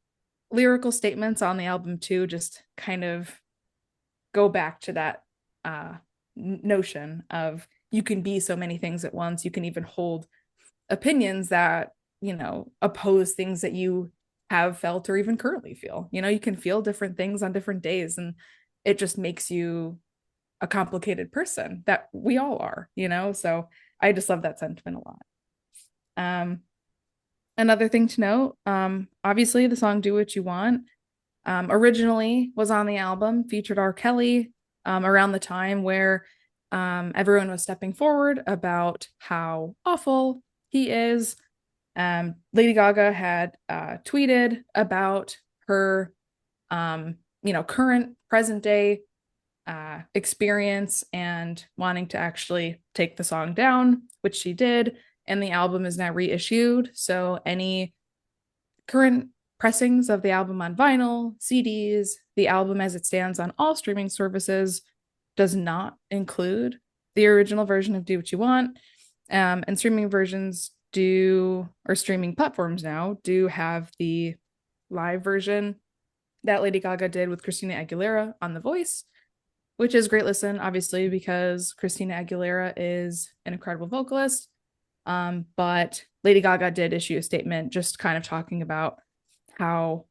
lyrical statements on the album too just kind of go back to that notion of you can be so many things at once. You can even hold opinions that, oppose things that you have felt or even currently feel. You can feel different things on different days, and it just makes you a complicated person that we all are. So I just love that sentiment a lot. Um, Another thing to note, obviously the song Do What You Want originally was on the album, featured R. Kelly around the time where everyone was stepping forward about how awful he is. Lady Gaga had tweeted about her, current present day experience and wanting to actually take the song down, which she did. And the album is now reissued. So any current pressings of the album on vinyl, CDs, the album as it stands on all streaming services does not include the original version of Do What You Want. And streaming versions or streaming platforms now do have the live version that Lady Gaga did with Christina Aguilera on The Voice, which is great listen, obviously, because Christina Aguilera is an incredible vocalist. But Lady Gaga did issue a statement just kind of talking about how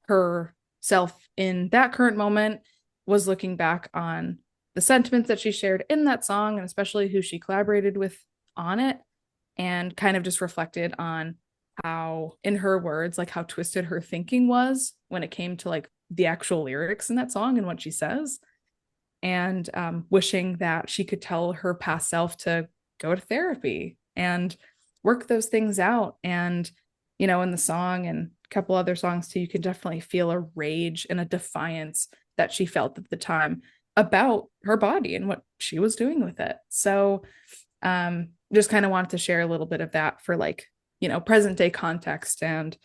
her self in that current moment was looking back on the sentiments that she shared in that song and especially who she collaborated with on it and kind of just reflected on how, in her words, like how twisted her thinking was when it came to like the actual lyrics in that song and what she says, and wishing that she could tell her past self to go to therapy and work those things out. And, in the song and a couple other songs too, you can definitely feel a rage and a defiance that she felt at the time about her body and what she was doing with it. So just kind of wanted to share a little bit of that for like, present day context and,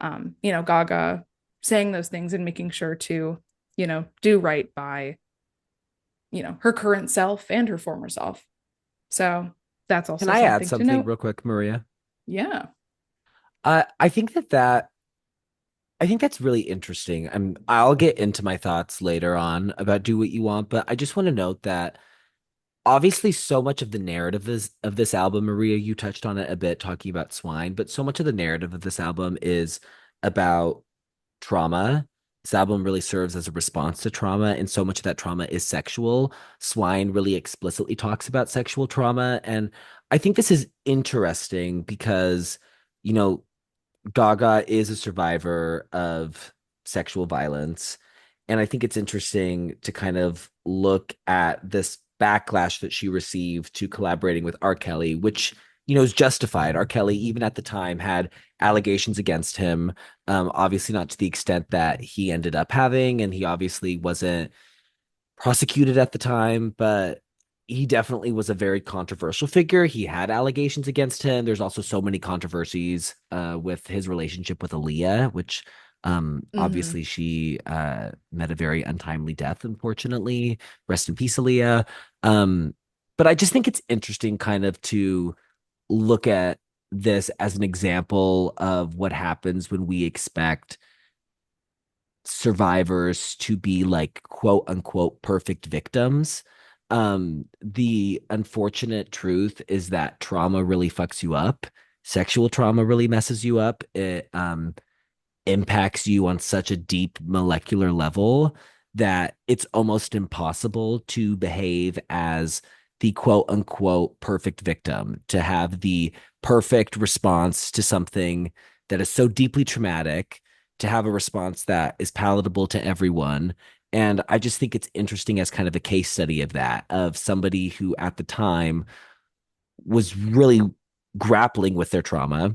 Gaga saying those things and making sure to, do right by, her current self and her former self. So that's Can also I add something to something note. real quick, Maria? Yeah. I think I think that's really interesting. I'll get into my thoughts later on about Do What You Want, but I just want to note that obviously so much of the narrative of this album, Maria, you touched on it a bit talking about Swine, but so much of the narrative of this album is about trauma. This album really serves as a response to trauma, and so much of that trauma is sexual. Swine really explicitly talks about sexual trauma, and I think this is interesting because, you know, Gaga is a survivor of sexual violence. And I think it's interesting to kind of look at this backlash that she received to collaborating with R. Kelly, which, is justified. R. Kelly, even at the time, had allegations against him. Obviously, not to the extent that he ended up having. And he obviously wasn't prosecuted at the time, but he definitely was a very controversial figure. He had allegations against him. There's also so many controversies with his relationship with Aaliyah, which Mm-hmm. obviously she met a very untimely death, unfortunately. Rest in peace, Aaliyah. But I just think it's interesting kind of to look at this as an example of what happens when we expect survivors to be like quote unquote perfect victims. The unfortunate truth is that trauma really fucks you up. Sexual trauma really messes you up. It impacts you on such a deep molecular level that it's almost impossible to behave as the quote unquote perfect victim, to have the perfect response to something that is so deeply traumatic, to have a response that is palatable to everyone. And I just think it's interesting as kind of a case study of that, of somebody who at the time was really grappling with their trauma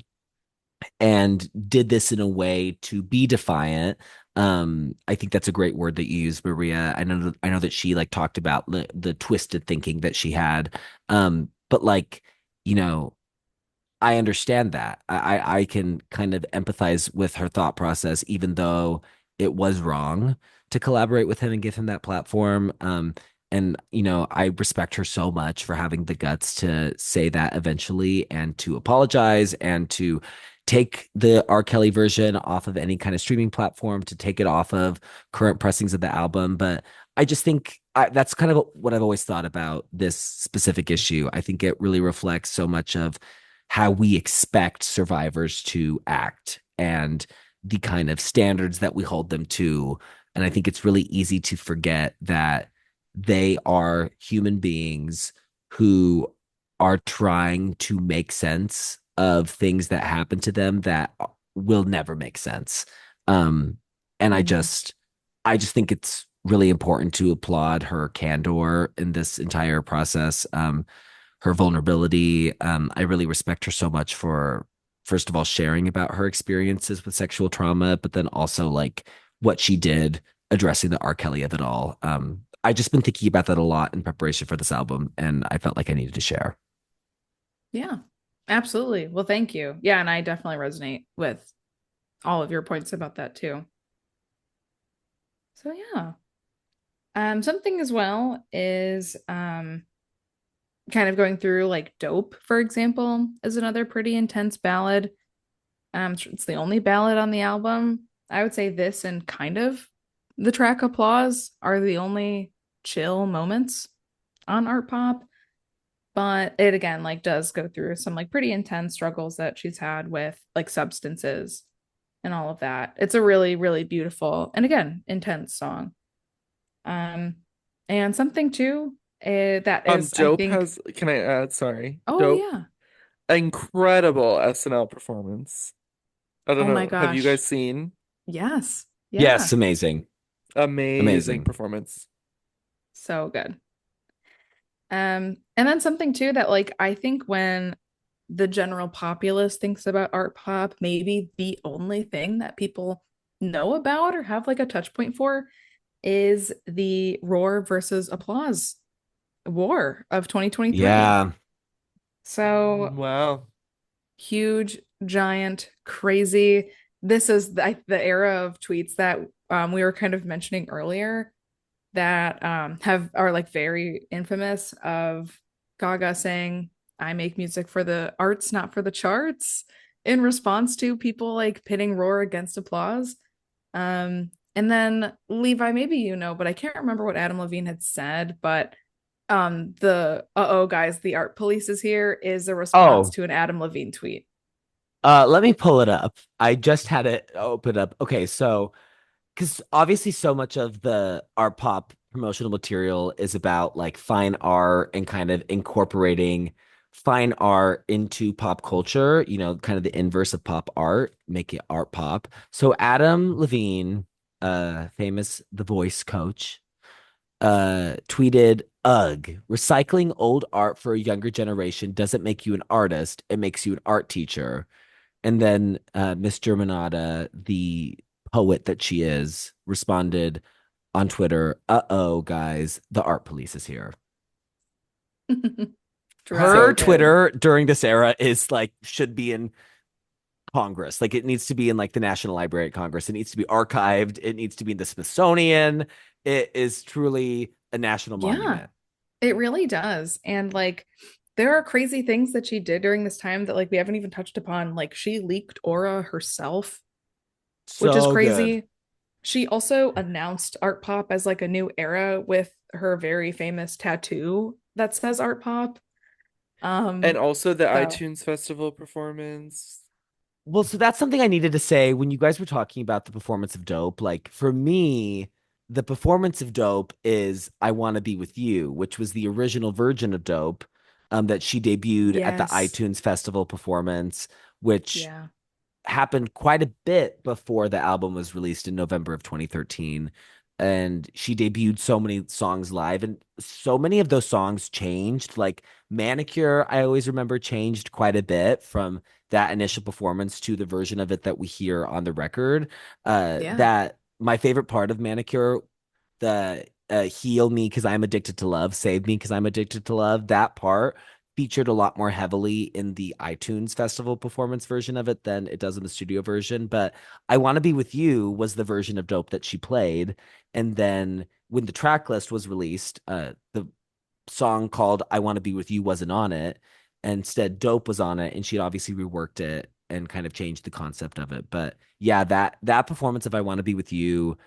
and did this in a way to be defiant. I think that's a great word that you use, Maria. I know that she like talked about the twisted thinking that she had. But like, you know, I understand that. I can kind of empathize with her thought process, even though it was wrong to collaborate with him and give him that platform. And I respect her so much for having the guts to say that eventually and to apologize and to take the R. Kelly version off of any kind of streaming platform, to take it off of current pressings of the album. But I just think that's kind of what I've always thought about this specific issue. I think it really reflects so much of how we expect survivors to act and the kind of standards that we hold them to. And I think it's really easy to forget that they are human beings who are trying to make sense of things that happen to them that will never make sense. Um, and Mhm. I just think it's really important to applaud her candor in this entire process. Her vulnerability. I really respect her so much for, first of all, sharing about her experiences with sexual trauma, but then also like what she did addressing the R. Kelly of it all. I just been thinking about that a lot in preparation for this album, and I felt like I needed to share. Yeah, absolutely. Well, thank you. Yeah, and I definitely resonate with all of your points about that too. So yeah. Something as well is kind of going through like Dope, for example, is another pretty intense ballad. It's the only ballad on the album. I would say this and kind of the track Applause are the only chill moments on Art Pop. But it again like does go through some like pretty intense struggles that she's had with like substances and all of that. It's a really, really beautiful and again intense song. Um, and something too that is, I Dope think, has, can I add, sorry. oh Dope, yeah, incredible SNL performance. I don't oh my know. Have you guys gosh, seen? yes, yeah, Yes, amazing. Amazing Amazing. performance. so good. And then something too that like I think when the general populace thinks about art pop, maybe the only thing that people know about or have like a touch point for is the Roar versus Applause war of 2023. Yeah. So Wow. huge, giant, crazy. This is the era of tweets that we were kind of mentioning earlier that have are like very infamous of Gaga saying, "I make music for the arts, not for the charts," in response to people like pitting Roar against Applause. And then Levi, maybe you know, but I can't remember what Adam Levine had said, but the uh-oh guys, the art police is here is a response Oh, to an Adam Levine tweet. let me pull it up. I just had it open up. Okay, so because obviously so much of the art pop promotional material is about like fine art and kind of incorporating fine art into pop culture, kind of the inverse of pop art, make it art pop. So Adam Levine, famous The Voice coach, tweeted, "Ugh, recycling old art for a younger generation doesn't make you an artist, it makes you an art teacher." And then Miss Germanata, the poet that she is, responded on Twitter, "Uh-oh, guys, the art police is here." So Her Drag. good. Twitter during this era is like should be in Congress. Like it needs to be in like the National Library of Congress. It needs to be archived. It needs to be in the Smithsonian. It is truly a national Yeah, monument. it really does. And like there are crazy things that she did during this time that like we haven't even touched upon. Like she leaked Aura herself, which is So good. crazy. She also announced art pop as like a new era with her very famous tattoo that says art pop. And Um, also the so iTunes Festival performance. Well, so that's something I needed to say when you guys were talking about the performance of Dope. Like for me, the performance of Dope is I Want to Be With You, which was the original version of Dope, that she debuted at the yes. iTunes Festival performance, which Yeah. happened quite a bit before the album was released in November of 2013. And she debuted so many songs live, and so many of those songs changed. Like Manicure, I always remember changed quite a bit from that initial performance to the version of it that we hear on the record. Yeah. That my favorite part of Manicure, the Heal Me Because I'm Addicted to Love, Save Me Because I'm Addicted to Love, that part featured a lot more heavily in the iTunes Festival performance version of it than it does in the studio version. But I Want to Be With You was the version of Dope that she played. And then when the track list was released, the song called I Want to Be With You wasn't on it. Instead, Dope was on it, and she obviously reworked it and kind of changed the concept of it. But yeah, that performance of I Want to Be With You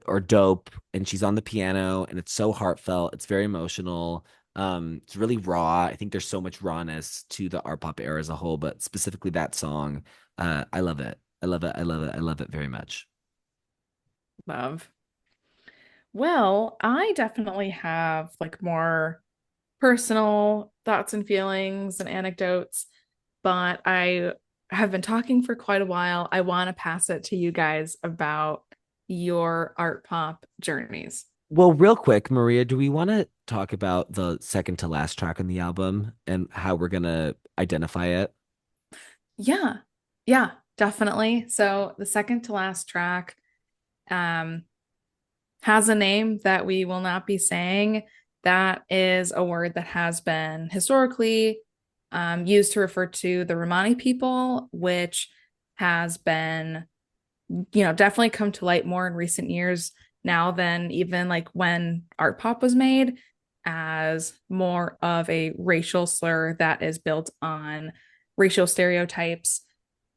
or Dope, and she's on the piano, and it's so heartfelt. It's very emotional. It's really raw. I think there's so much rawness to the art pop era as a whole, but specifically that song, I love it. I love it. I love it. I love it very much. Love. Well, I definitely have like more personal thoughts and feelings and anecdotes, but I have been talking for quite a while. I want to pass it to you guys about your art pop journeys. Well, real quick, Maria, do we want to talk about the second to last track on the album and how we're gonna identify it? Yeah. Yeah, definitely. So the second to last track um has a name that we will not be saying. That is a word that has been historically used to refer to the Romani people, which has been, definitely come to light more in recent years now than even like when art pop was made as more of a racial slur that is built on racial stereotypes.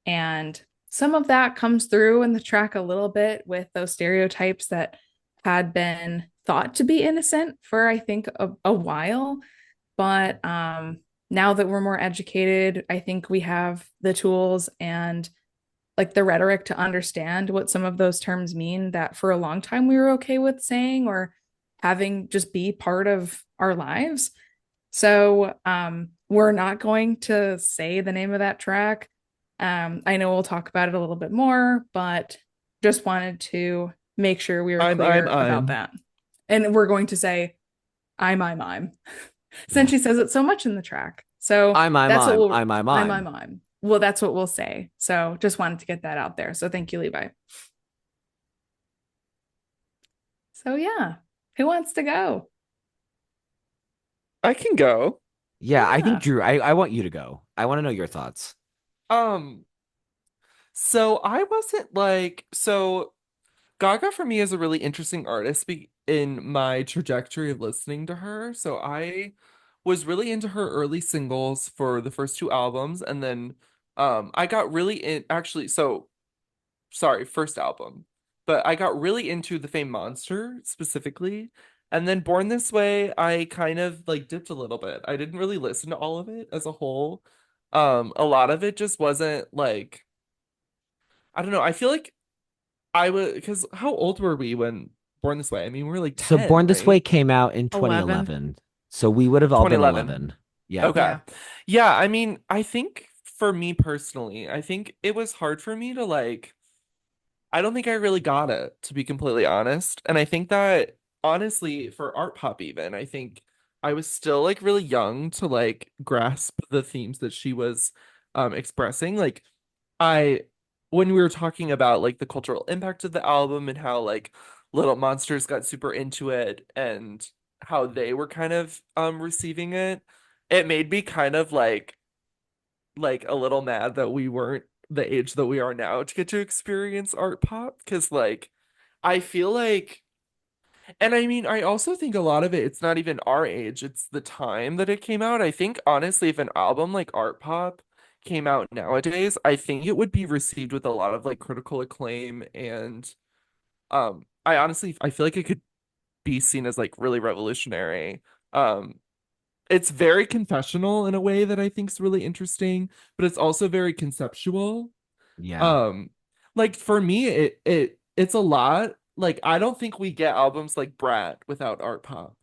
And some of that comes through in the track a little bit with those stereotypes that had been thought to be innocent for, I think, a while. But now that we're more educated, I think we have the tools and like the rhetoric to understand what some of those terms mean that for a long time we were okay with saying or having just be part of our lives. So we're not going to say the name of that track. I know we'll talk about it a little bit more, but just wanted to make sure we were clear about I'm. that. And we're going to say I'm since Yeah. she says it so much in the track. So that's what we'll I'm I'm. I'm. Well, that's what we'll say. So just wanted to get that out there. So thank you, Levi. So yeah, who wants to go? I can go. Yeah, I think Yeah. Drew, I want you to go. I want to know your thoughts. Um, so I wasn't like so Gaga for me is a really interesting artist in my trajectory of listening to her. So I was really into her early singles for the first two albums, and then I got really in actually so sorry, first album. But I got really into The Fame Monster specifically. And then Born This Way, I kind of like dipped a little bit. I didn't really listen to all of it as a whole. A lot of it just wasn't like I don't know. I feel like I was because how old were we when Born This Way? I mean, we were like So 10, Born This Way right? came out in 11. 2011. So we would have all been 2011. 11. Yeah. Okay. Yeah. Yeah, I mean, I think for me personally, I think it was hard for me to like I don't think I really got it, to be completely honest. And I think that honestly, for art pop even, I think I was still like really young to like grasp the themes that she was expressing. Like I when we were talking about like the cultural impact of the album and how like Little Monsters got super into it and how they were kind of receiving it, it made me kind of like a little mad that we weren't the age that we are now to get to experience art pop because like I feel like And I mean, I also think a lot of it, it's not even our age, it's the time that it came out. I think honestly, if an album like Art Pop came out nowadays, I think it would be received with a lot of like critical acclaim and I feel like it could be seen as like really revolutionary. Um it's very confessional in a way that I think is really interesting, but it's also very conceptual. Yeah, Um, like for me, it's a lot. Like I don't think we get albums like Brat without Art Pop.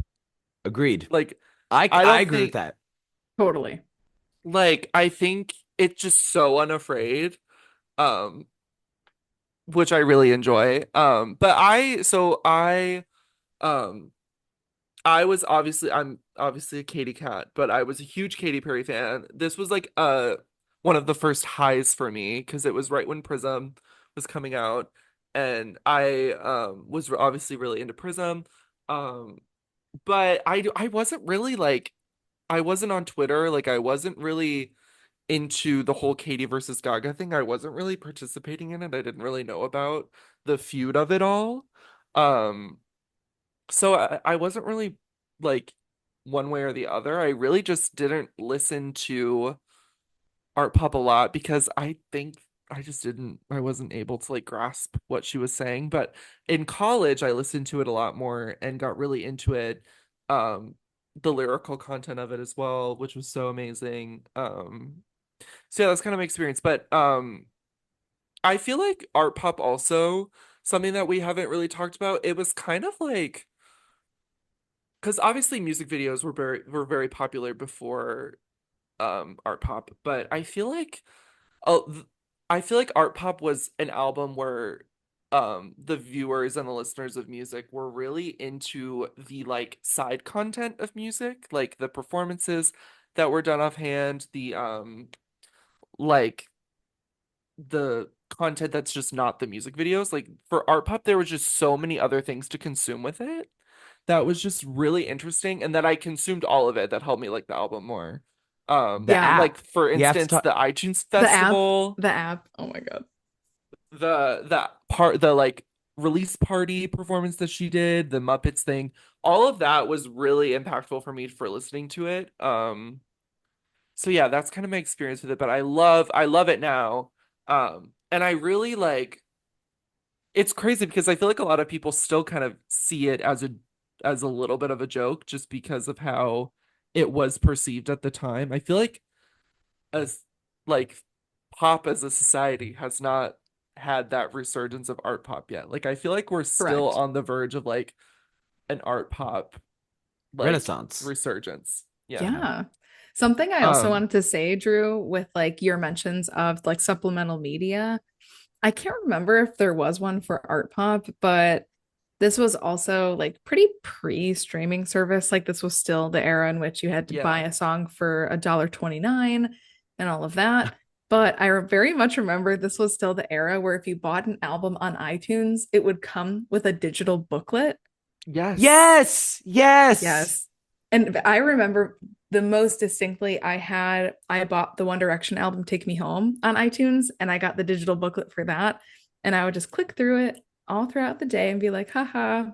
agreed. Like I I don't agree with think that. Totally. I think it's just so unafraid. Um, which I really enjoy. But um I'm obviously a Katy cat, but I was a huge Katy Perry fan. This was like one of the first highs for me because it was right when Prism was coming out, and I was obviously really into Prism. Um, but I wasn't really like I wasn't on Twitter, like I wasn't really into the whole Katy versus Gaga thing. I wasn't really participating in it. I didn't really know about the feud of it all. Um so I wasn't really like one way or the other. I really just didn't listen to Art Pop a lot because I think I wasn't able to like grasp what she was saying. But in college, I listened to it a lot more and got really into it. The lyrical content of it as well, which was so amazing. So yeah, that's kind of my experience. But I feel like Art Pop also something that we haven't really talked about. It was kind of like because obviously music videos were very popular before art pop, but oh I feel like art pop was an album where the viewers and the listeners of music were really into the like side content of music, like the performances that were done offhand, the like the content that's just not the music videos. Like for art pop there was just so many other things to consume with it that was just really interesting and that I consumed all of it that helped me like the album more. The Yeah. Like app. for We have to instance, talk. the iTunes The app, Festival, the app. Oh my God. the like release party performance that she did, the Muppets thing, all of that was really impactful for me for listening to it. So yeah, that's kind of my experience with it, but I love it now. And I really like it's crazy because I feel like a lot of people still kind of see it as a little bit of a joke just because of how it was perceived at the time. I feel as like pop as a society has not had that resurgence of art pop yet. Like I feel like we're still Correct. on the verge of like an art pop like Renaissance. resurgence. Yeah. Yeah. Yeah. Something I also Um wanted to say, Drew, with like your mentions of like supplemental media. I can't remember if there was one for Art Pop, but this was also like pretty pre-streaming service. Like this was still the era in which you had to buy yeah. a song for $1.29 and all of that. But I very much remember this was still the era where if you bought an album on iTunes, it would come with a digital booklet. Yes. Yes. Yes. Yes. And I remember the most distinctly I bought the One Direction album Take Me Home on iTunes and I got the digital booklet for that. And I would just click through it all throughout the day and be like, haha,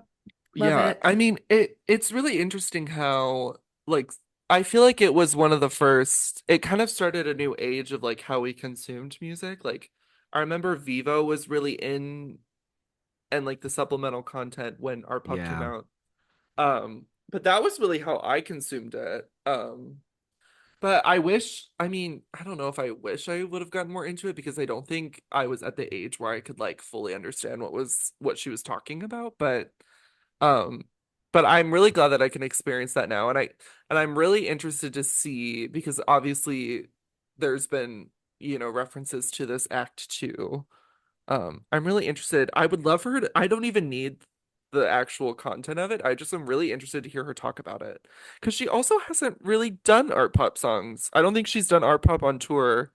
love Yeah, it. I mean it's really interesting how like I feel like it was one of the first it kind of started a new age of like how we consumed music. Like I remember Vivo was really in and like the supplemental content when our pub came Yeah. out. But that was really how I consumed it. But I mean, I don't know if I wish I would have gotten more into it because I don't think I was at the age where I could like fully understand what she was talking about, um, but I'm really glad that I can experience that now, and I'm really interested to see because obviously there's been, references to this act too. I'm really interested. I would love for her to, I don't even need the actual content of it. I just am really interested to hear her talk about it. Because she also hasn't really done art pop songs. I don't think she's done art pop on tour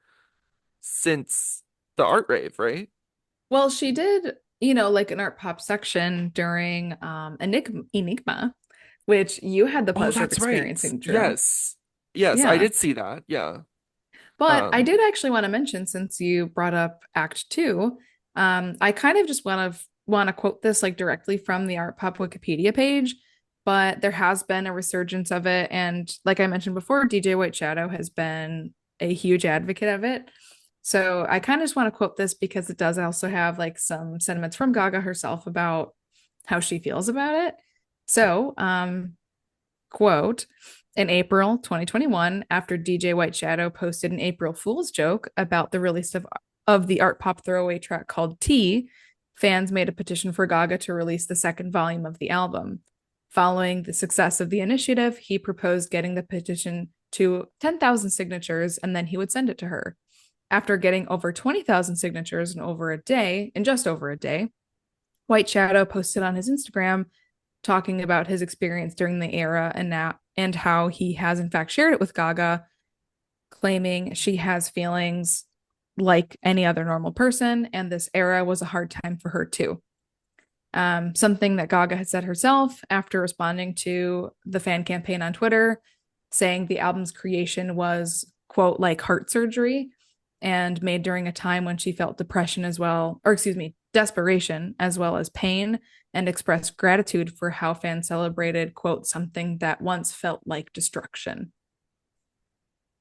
since the art rave, right? Well, she did, like an art pop section during Enigma, which you had the Oh, pleasure of that's right. experiencing, Drew. Yes. Yes, I Yeah. did see that. Yeah. But I Um, did actually want to mention, since you brought up Act Two, I kind of just want to want to quote this like directly from the Art Pop Wikipedia page, but there has been a resurgence of it. And like I mentioned before, DJ White Shadow has been a huge advocate of it. So I kind of just want to quote this because it does also have like some sentiments from Gaga herself about how she feels about it. So, quote, in April 2021, after DJ White Shadow posted an April Fool's joke about the release of the art pop throwaway track called Tea, fans made a petition for Gaga to release the second volume of the album. Following the success of the initiative, he proposed getting the petition to 10,000 signatures and then he would send it to her. After getting over 20,000 signatures in just over a day, White Shadow posted on his Instagram talking about his experience during the era and how he has in fact shared it with Gaga, claiming she has feelings like any other normal person, and this era was a hard time for her too. Something that Gaga had said herself after responding to the fan campaign on Twitter, saying the album's creation was, quote, like heart surgery and made during a time when she felt depression as well, or excuse me, desperation as well as pain, and expressed gratitude for how fans celebrated, quote, something that once felt like destruction.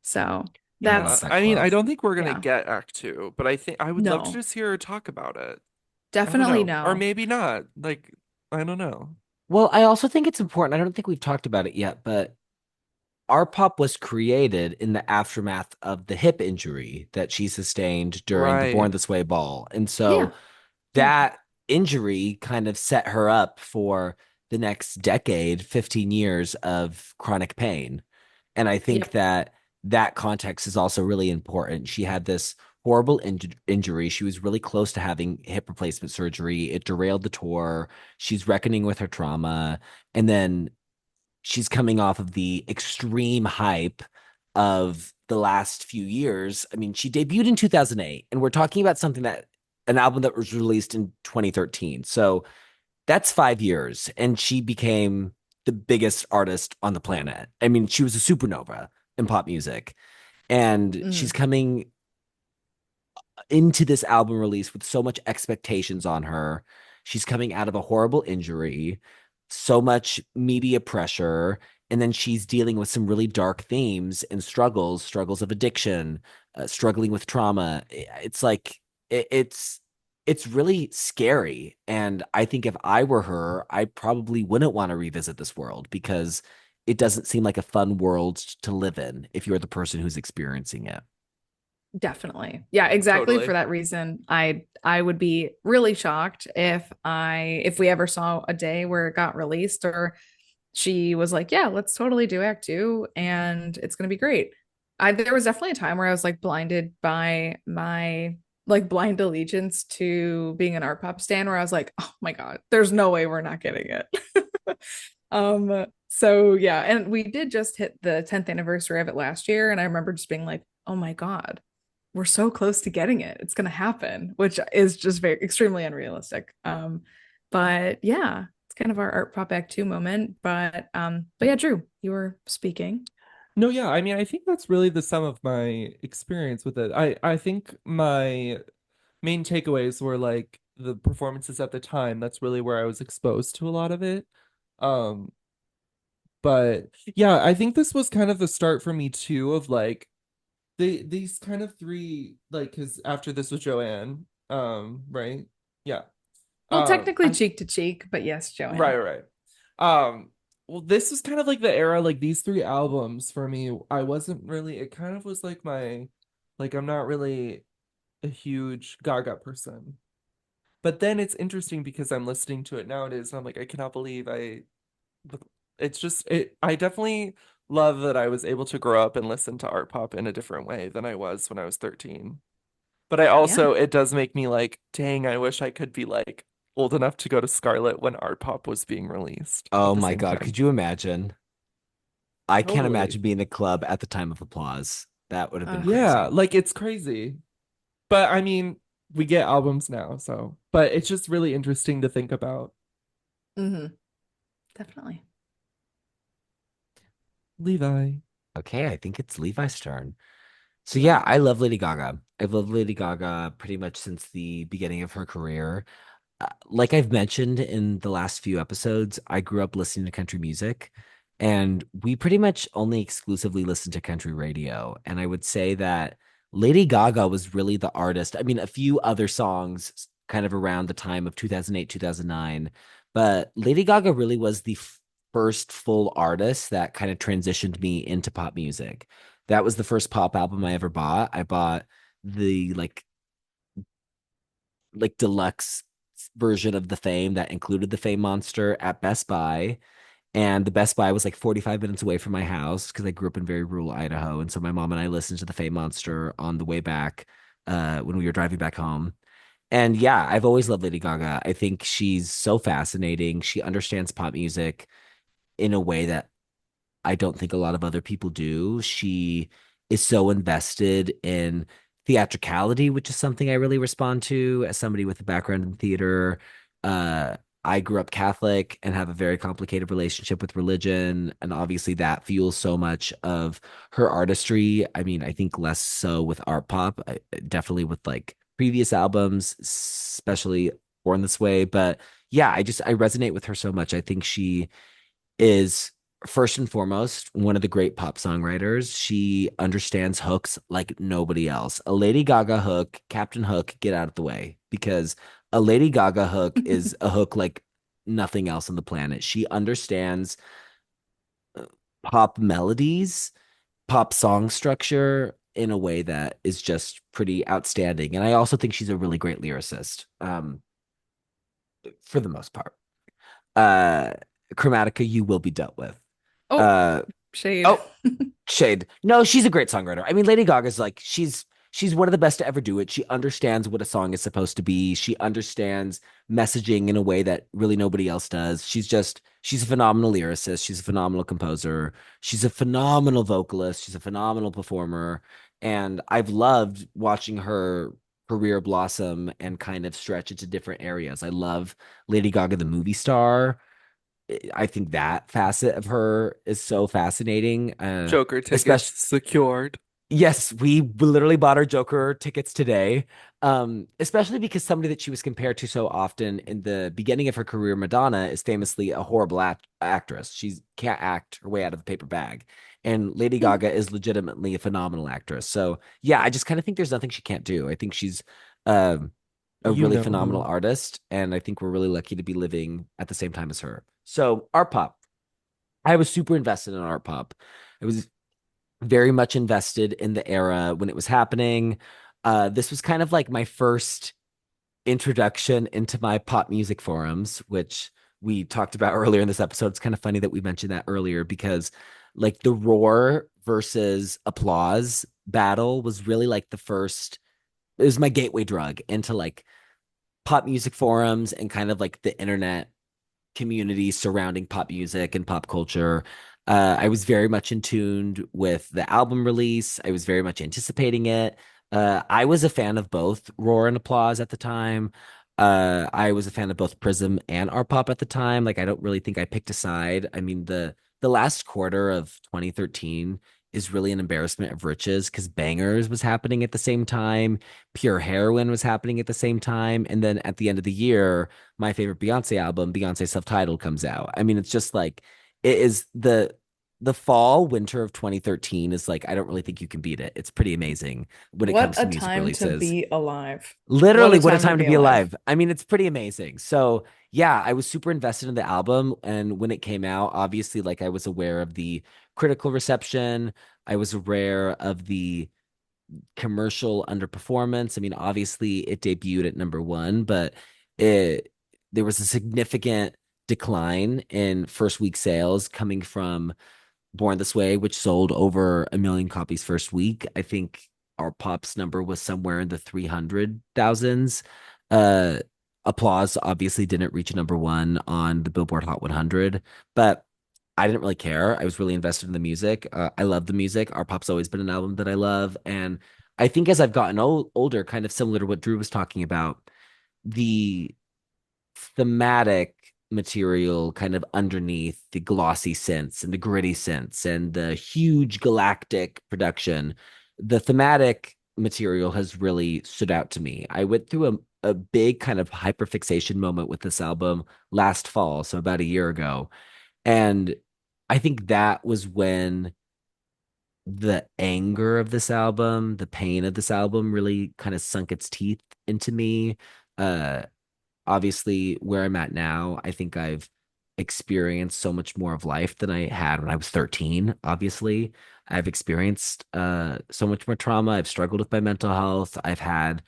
So Yeah, that's, That I mean, I quote. don't think we're gonna yeah, get Act Two, but I think I would love to no, just hear her talk about it. I don't definitely know, or no. maybe not. Like, I don't know. Well, I also think it's important. I don't think we've talked about it yet, but ARTPOP was created in the aftermath of the hip injury that she sustained during the Born Right. This Way ball. And Yeah, so yeah, that injury kind of set her up for the next decade, 15 years of chronic pain. And I think yep. that that context is also really important. She had this horrible injury. She was really close to having hip replacement surgery. It derailed the tour. She's reckoning with her trauma. And then she's coming off of the extreme hype of the last few years. I mean, she debuted in 2008, and we're talking about an album that was released in 2013. So that's 5 years, and she became the biggest artist on the planet. I mean, she was a supernova in pop music, and she's Mm-hmm. coming into this album release with so much expectations on her. She's coming out of a horrible injury, so much media pressure, and then she's dealing with some really dark themes and struggles of addiction, struggling with trauma. It's like it's really scary. And I think if I were her, I probably wouldn't want to revisit this world because it doesn't seem like a fun world to live in if you're the person who's experiencing it. Definitely. Yeah, exactly for Totally. that reason. I would be really shocked if we ever saw a day where it got released or she was like, "Yeah, let's totally do act 2 and it's going to be great." There was definitely a time where I was like blinded by my like blind allegiance to being an art pop stan where I was like, "Oh my God, there's no way we're not getting it." So yeah, and we did just hit the 10th anniversary of it last year and I remember just being like, "Oh my God, we're so close to getting it. It's going to happen," which is just very extremely unrealistic. But yeah, it's kind of our art pop act 2 moment. But yeah, Drew, you were speaking. No, yeah, I mean, I think that's really the sum of my experience with it. I think my main takeaways were like the performances at the time. That's really where I was exposed to a lot of it. Um, but yeah, I think this was kind of the start for me too of like these kind of three like because after this was Joanne, right? Yeah. Well, technically I cheek to cheek, but yes, Right, Joanne. right. Well, this was kind of like the era, like these three albums for me. I wasn't really, it kind of was like like I'm not really a huge Gaga person. But then it's interesting because I'm listening to it nowadays and I'm like, I cannot believe it's just, I definitely love that I was able to grow up and listen to art pop in a different way than I was when I was 13. But I Yeah. also, it does make me like, dang, I wish I could be like old enough to go to Scarlet when Art Pop was being released at Oh the my same God, time. could you imagine? I can't Totally. imagine being in the club at the time of applause. That would have been Ugh. Yeah, crazy. like it's crazy. But I mean, we get albums now, so, but it's just really interesting to think about. Mm-hmm. Definitely. Levi. Okay, I think it's Levi's turn. So yeah, Yeah. I love Lady Gaga. I've loved Lady Gaga pretty much since the beginning of her career. like I've mentioned in the last few episodes, I grew up listening to country music, and we pretty much only exclusively listened to country radio. And I would say that Lady Gaga was really the artist. I mean, a few other songs kind of around the time of 2008, 2009, but Lady Gaga really was the first full artist that kind of transitioned me into pop music. That was the first pop album I ever bought. I bought the like deluxe version of the Fame that included the Fame Monster at Best Buy. And the Best Buy was like 45 minutes away from my house because I grew up in very rural Idaho. And so my mom and I listened to the Fame Monster on the way back when we were driving back home. And yeah, I've always loved Lady Gaga. I think she's so fascinating. She understands pop music in a way that I don't think a lot of other people do. She is so invested in theatricality, which is something I really respond to as somebody with a background in theater. I grew up Catholic and have a very complicated relationship with religion. And obviously, that fuels so much of her artistry. I mean, I think less so with art pop, definitely with like previous albums, especially Born This Way. But yeah, I resonate with her so much. I think she is first and foremost one of the great pop songwriters. She understands hooks like nobody else. A Lady Gaga hook, Captain Hook, get out of the way because a Lady Gaga hook is a hook like nothing else on the planet. She understands pop melodies, pop song structure in a way that is just pretty outstanding. And I also think she's a really great lyricist, for the most part. Uh, Chromatica, you will be dealt with. Oh, Uh, shade. oh, shade. No, she's a great songwriter. I mean, Lady Gaga's like she's one of the best to ever do it. She understands what a song is supposed to be. She understands messaging in a way that really nobody else does. She's a phenomenal lyricist. She's a phenomenal composer. She's a phenomenal vocalist. She's a phenomenal performer. And I've loved watching her career blossom and kind of stretch into different areas. I love Lady Gaga, the movie star. I think that facet of her is so fascinating. Joker tickets Especially, secured. yes, we literally bought her Joker tickets today. Especially because somebody that she was compared to so often in the beginning of her career, Madonna, is famously a horrible actress. She can't act her way out of the paper bag. And Lady Gaga is legitimately a phenomenal actress. So yeah, I just kind of think there's nothing she can't do. I think she's um a You really know phenomenal who. artist, and I think we're really lucky to be living at the same time as her. So art pop. I was super invested in art pop. I was very much invested in the era when it was happening. This was kind of like my first introduction into my pop music forums, which we talked about earlier in this episode. It's kind of funny that we mentioned that earlier because like the roar versus applause battle was really like the first, it was my gateway drug into like pop music forums and kind of like the internet community surrounding pop music and pop culture. I was very much in tuned with the album release. I was very much anticipating it. I was a fan of both Roar and Applause at the time. I was a fan of both Prism and Art Pop at the time. Like, I don't really think I picked a side. I mean, the last quarter of 2013 is really an embarrassment of riches because Bangers was happening at the same time, Pure Heroin was happening at the same time, and then at the end of the year, my favorite Beyonce album, Beyonce Self-Titled, comes out. I mean, it's just like it is the fall winter of 2013 is like I don't really think you can beat it. It's pretty amazing when it What comes a to music time to releases. be alive. What Literally, a what a time to time to be be alive. alive. I mean, it's pretty amazing. So, yeah, I was super invested in the album. And when it came out, obviously, like I was aware of the critical reception. I was aware of the commercial underperformance. I mean, obviously it debuted at number one, but it there was a significant decline in first week sales coming from Born This Way, which sold over 1 million copies first week. I think our Pop's number was somewhere in the 300,000s. Uh, Applause obviously didn't reach number one on the Billboard Hot 100, but I didn't really care. I was really invested in the music. I love the music. Our Pop's always been an album that I love. And I think as I've gotten older, kind of similar to what Drew was talking about, the thematic material kind of underneath the glossy synths and the gritty synths and the huge galactic production, the thematic material has really stood out to me. I went through a big kind of hyperfixation moment with this album last fall, so about a year ago. And I think that was when the anger of this album, the pain of this album really kind of sunk its teeth into me. Uh, Obviously, where I'm at now, I think I've experienced so much more of life than I had when I was 13. Obviously, I've experienced so much more trauma. I've struggled with my mental health. I've had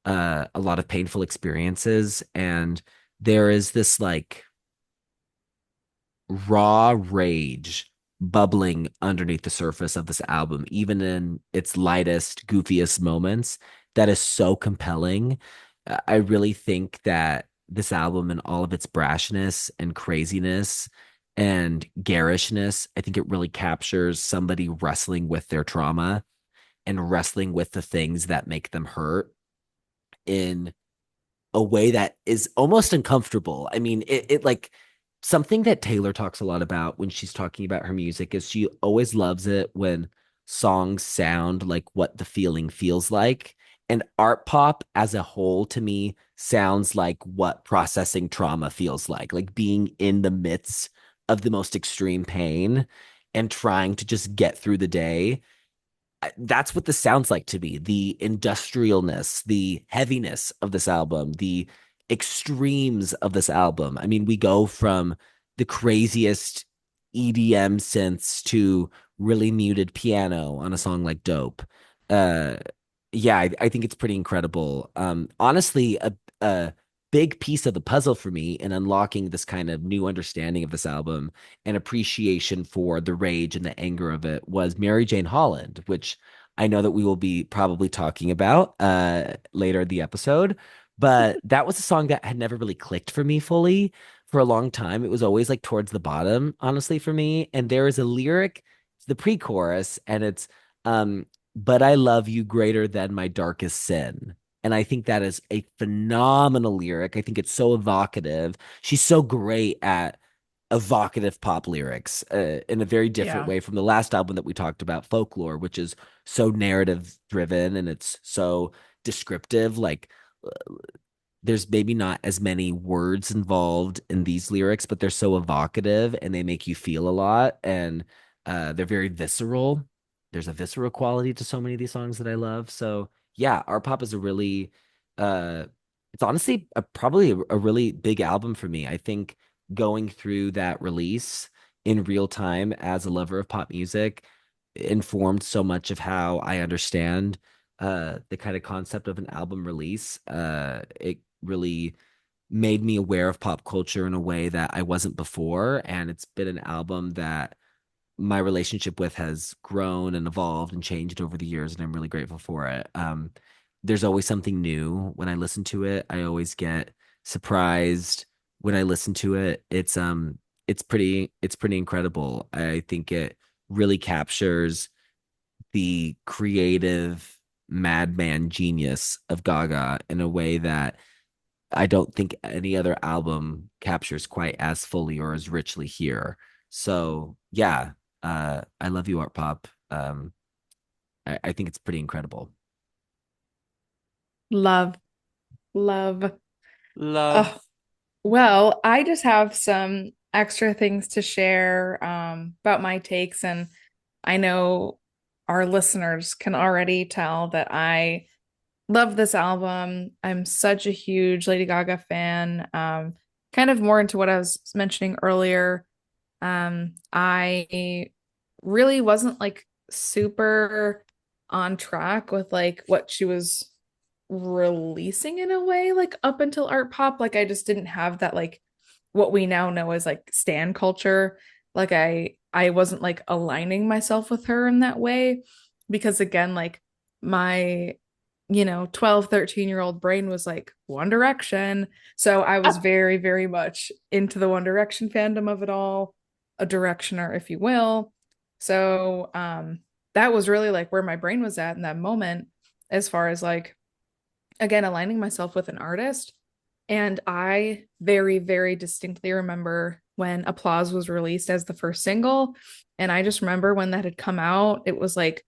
a lot of painful experiences, and there is this like raw rage bubbling underneath the surface of this album, even in its lightest, goofiest moments, that is so compelling. I really think that this album, and all of its brashness and craziness and garishness, I think it really captures somebody wrestling with their trauma and wrestling with the things that make them hurt in a way that is almost uncomfortable. I mean, it like something that Taylor talks a lot about when she's talking about her music is she always loves it when songs sound like what the feeling feels like. And art pop as a whole to me sounds like what processing trauma feels like being in the midst of the most extreme pain and trying to just get through the day. That's what this sounds like to me. The industrialness, the heaviness of this album, the extremes of this album. I mean, we go from the craziest EDM synths to really muted piano on a song like Dope. Uh, yeah, I think it's pretty incredible. Honestly, a big piece of the puzzle for me in unlocking this kind of new understanding of this album and appreciation for the rage and the anger of it was Mary Jane Holland, which I know that we will be probably talking about later in the episode. But that was a song that had never really clicked for me fully for a long time. It was always like towards the bottom, honestly, for me. And there is a lyric, the pre-chorus, and it's but I love you greater than my darkest sin. And I think that is a phenomenal lyric. I think it's so evocative. She's so great at evocative pop lyrics in a very different Yeah. way from the last album that we talked about, Folklore, which is so narrative driven and it's so descriptive. Like there's maybe not as many words involved in these lyrics, but they're so evocative and they make you feel a lot. And they're very visceral. There's a visceral quality to so many of these songs that I love. So yeah, Art Pop is a really, uh, it's honestly probably a really big album for me. I think going through that release in real time as a lover of pop music informed so much of how I understand the kind of concept of an album release. It really made me aware of pop culture in a way that I wasn't before. And it's been an album that my relationship with has grown and evolved and changed over the years, and I'm really grateful for it. There's always something new when I listen to it. I always get surprised when I listen to it. It's pretty incredible. I think it really captures the creative madman genius of Gaga in a way that I don't think any other album captures quite as fully or as richly here. So yeah, I love you, Art Pop. I think it's pretty incredible. Love, love. Love. Oh, well, I just have some extra things to share about my takes, and I know our listeners can already tell that I love this album. I'm such a huge Lady Gaga fan. Kind of more into what I was mentioning earlier. I really wasn't like super on track with like what she was releasing in a way, like up until Art Pop. Like I just didn't have that like what we now know as like stan culture. Like I wasn't like aligning myself with her in that way because again, like my 12, 13-year-old brain was like One Direction. So I was very, very much into the One Direction fandom of it all, a directioner, if you will. So that was really like where my brain was at in that moment, as far as like, again, aligning myself with an artist. And I very, very distinctly remember when Applause was released as the first single. And I just remember when that had come out, it was like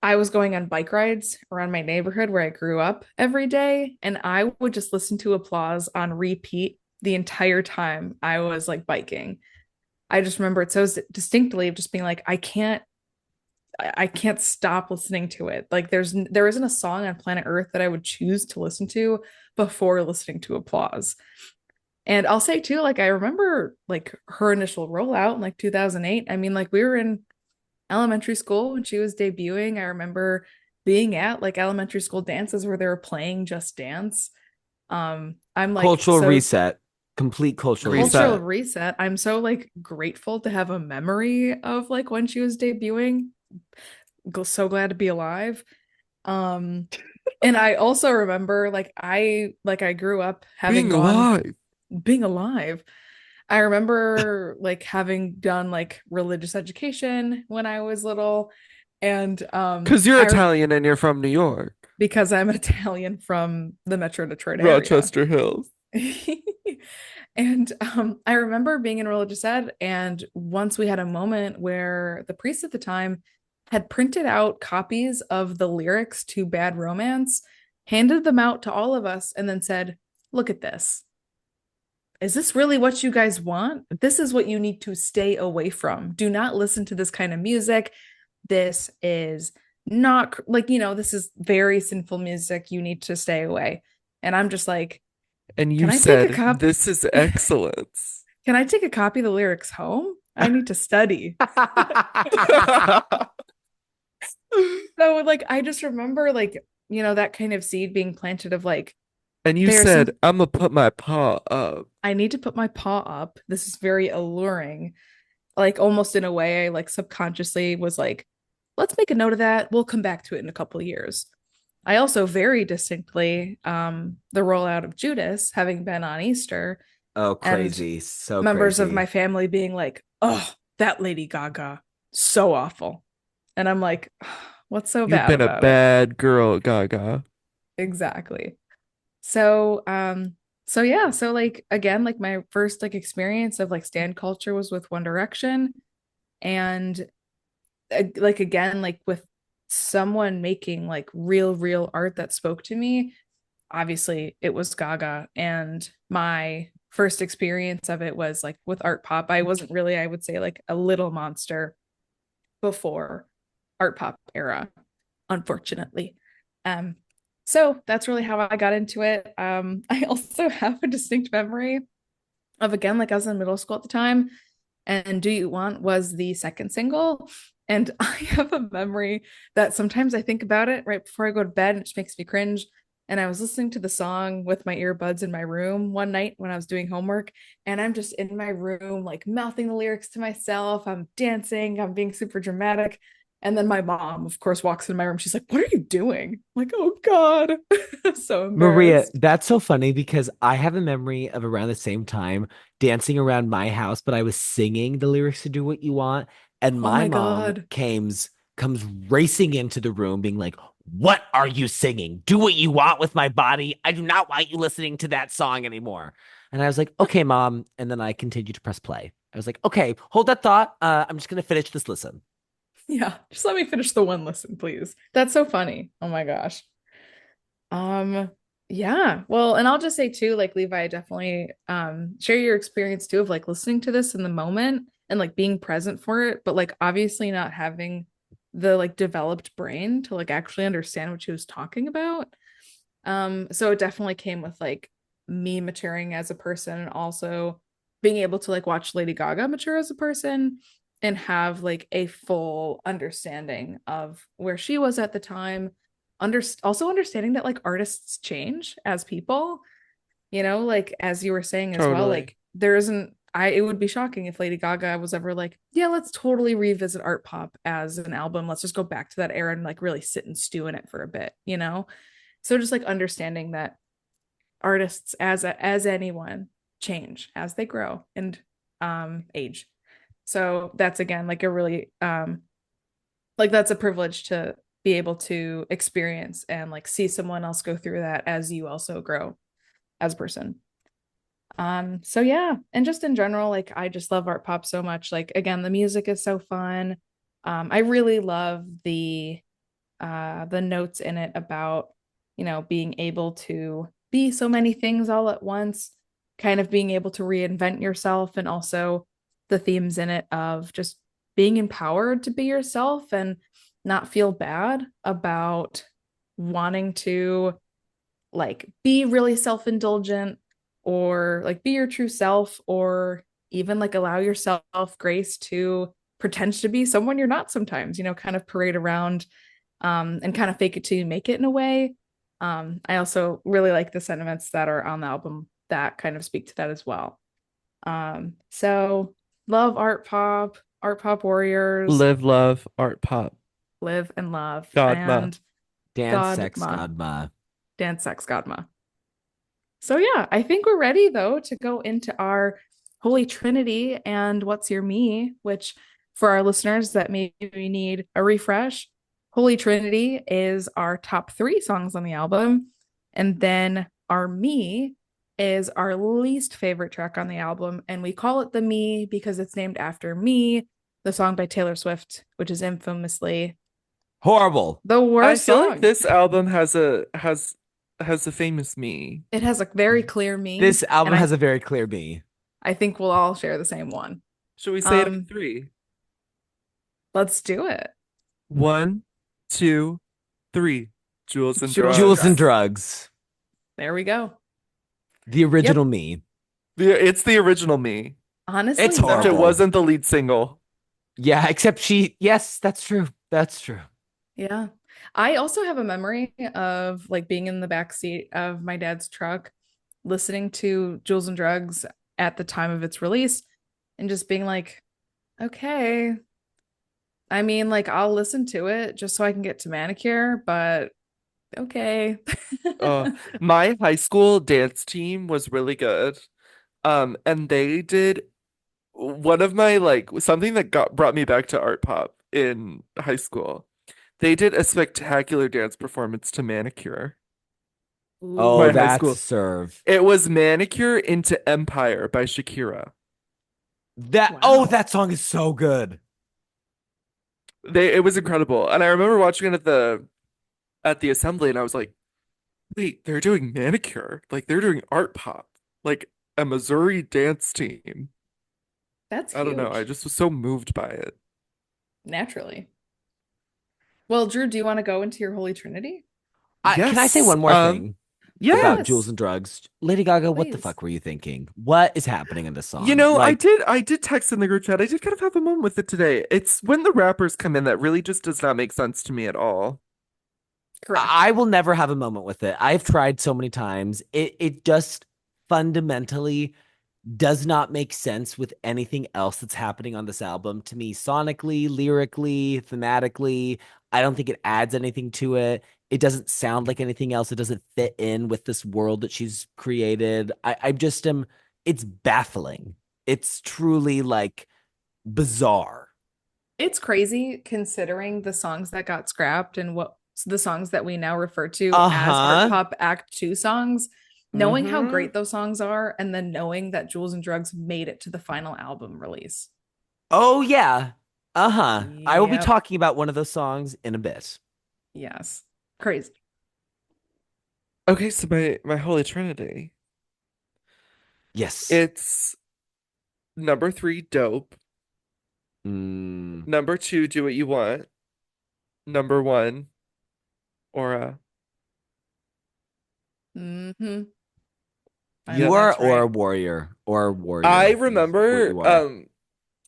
I was going on bike rides around my neighborhood where I grew up every day, and I would just listen to Applause on repeat the entire time I was like biking. I just remember it so distinctly of just being like, I can't stop listening to it. Like there isn't a song on planet Earth that I would choose to listen to before listening to Applause. And I'll say too, like I remember like her initial rollout in like 2008. I mean, like we were in elementary school when she was debuting. I remember being at like elementary school dances where they were playing Just Dance. I'm like Cultural so reset, complete cultural cultural Reset. reset. reset. I'm so like grateful to have a memory of like when she was debuting. So glad to be alive. Um, and I also remember like I grew up having Being gone alive. being alive. I remember like having done like religious education when I was little, and Because you're Italian and you're from New York. because I'm Italian from the Metro Detroit area. Rochester Hills. And I remember being in religious ed, and once we had a moment where the priest at the time had printed out copies of the lyrics to Bad Romance, handed them out to all of us, and then said, "Look at this. Is this really what you guys want? This is what you need to stay away from. Do not listen to this kind of music. This is not like, this is very sinful music. You need to stay away." And I'm just like, And can you I take a said, copy? this is excellence. Can I take a copy of the lyrics home? I need to study. So like I just remember like, that kind of seed being planted of like, And you there's said, some I'm gonna put my paw up. I need to put my paw up. This is very alluring. Like almost in a way, I like subconsciously was like, let's make a note of that. We'll come back to it in a couple of years. I also very distinctly the rollout of Judas having been on Easter Oh, and crazy. So members of my crazy. family being like, "Oh, that Lady Gaga, so awful." And I'm like, "What's so You've bad been a about it?" bad girl, Gaga. Exactly. So, so yeah, so like again, like my first like experience of like stan culture was with One Direction, and like again, like with someone making like real art that spoke to me. Obviously, it was Gaga, and my first experience of it was like with art pop. I wasn't really, I would say, like a little monster before art pop era, unfortunately. Um, so that's really how I got into it. I also have a distinct memory of again, like I was in middle school at the time, and Do You Want was the second single. And I have a memory that sometimes I think about it right before I go to bed, and it just makes me cringe. And I was listening to the song with my earbuds in my room one night when I was doing homework, and I'm just in my room, like mouthing the lyrics to myself. I'm dancing, I'm being super dramatic. And then my mom, of course, walks in my room. She's like, "What are you doing?" I'm like, "Oh God." I'm so Maria, embarrassed. that's so funny because I have a memory of around the same time dancing around my house, but I was singing the lyrics to Do What You Want, and Oh my my mom God. comes racing into the room being like, "What are you singing? Do what you want with my body. I do not want you listening to that song anymore." And I was like, "Okay, mom." And then I continued to press play. I was like, "Okay, hold that thought. I'm just gonna finish this listen." Yeah, just let me finish the one listen, please. That's so funny. Oh my gosh. Um, yeah. Well, and I'll just say too, like Levi, definitely share your experience too of like listening to this in the moment and like being present for it, but like obviously not having the like developed brain to like actually understand what she was talking about. So it definitely came with like me maturing as a person and also being able to like watch Lady Gaga mature as a person and have like a full understanding of where she was at the time. Also understanding that like artists change as people, like as you were saying as well, Totally. like there isn't it would be shocking if Lady Gaga was ever like, yeah, let's totally revisit art pop as an album. Let's just go back to that era and like really sit and stew in it for a bit. So just like understanding that artists as anyone change as they grow and age. So that's again like a really like that's a privilege to be able to experience and like see someone else go through that as you also grow as a person. So yeah, and just in general, like I just love art pop so much. Like again, the music is so fun. I really love the the notes in it about, being able to be so many things all at once, kind of being able to reinvent yourself, and also the themes in it of just being empowered to be yourself and not feel bad about wanting to like be really self-indulgent or like be your true self, or even like allow yourself grace to pretend to be someone you're not sometimes, kind of parade around and kind of fake it till you make it in a way. I also really like the sentiments that are on the album that kind of speak to that as well. So love art pop warriors, Live, love, art pop. live and love, Godma. and Dance, sex, Godma, godma. dance, sex, Godma. So yeah, I think we're ready though to go into our Holy Trinity and What's Your Me, which for our listeners that maybe need a refresh, Holy Trinity is our top three songs on the album. And then our Me is our least favorite track on the album. And we call it the Me because it's named after Me, the song by Taylor Swift, which is infamously Horrible. the I worst feel like song. this album has a famous me. It has a very clear Me, This and album I has a very clear me. I think we'll all share the same one. Should we say it on Um, three? let's do it. One, two, three. Jewels and Jewels and Jules and drugs. drugs. drugs. There we go. The original Yep. me. It's the original me, It's Honestly, except it though, horrible. wasn't the lead single. Yeah, except yes, that's true. That's true. yeah. I also have a memory of like being in the back seat of my dad's truck, listening to Jules and Drugs at the time of its release, and just being like, okay. I mean, like I'll listen to it just so I can get to manicure, but okay. Uh, my high school dance team was really good. And they did one of my like something that got brought me back to art pop in high school. They did a spectacular dance performance to Manicure. Oh, My Ooh, high that's a school. serve. It was Manicure into Empire by Shakira. wow. That song is so good. It was incredible. And I remember watching it at the assembly and I was like, wait, they're doing Manicure. Like they're doing art pop. Like a Missouri dance team. That's I don't know. I huge. just was so moved by it. Naturally. Well, Drew, do you want to go into your Holy Trinity? Can I say Yes. one more thing Yeah. about Jules Yes, and Drugs? Lady Gaga, what the please. fuck were you thinking? What is happening in this You song? know, Like, I did text in the group chat. I did kind of have a moment with it today. It's when the rappers come in that really just does not make sense to me at all. Correct. I will never have a moment with it. I've tried so many times. It just fundamentally does not make sense with anything else that's happening on this album to me, sonically, lyrically, thematically. I don't think it adds anything to it. It doesn't sound like anything else. It doesn't fit in with this world that she's created. I just am, it's baffling. It's truly like bizarre. It's crazy considering the songs that got scrapped and what the songs that we now refer to as Art Uh-huh. Pop Act 2 songs, knowing how Mm-hmm. great those songs are, and then knowing that Jules and Drugs made it to the final album release. Oh yeah. Uh-huh. I will be Yep. talking about one of those songs in a bit. Yes. Crazy. Okay, so my Holy Trinity. Yes. It's number three, Dope. Mm. Number two, Do What You Want. Number one, Aura. Mm-hmm. I You think Yep. are that's right. or I warrior is what remember you are.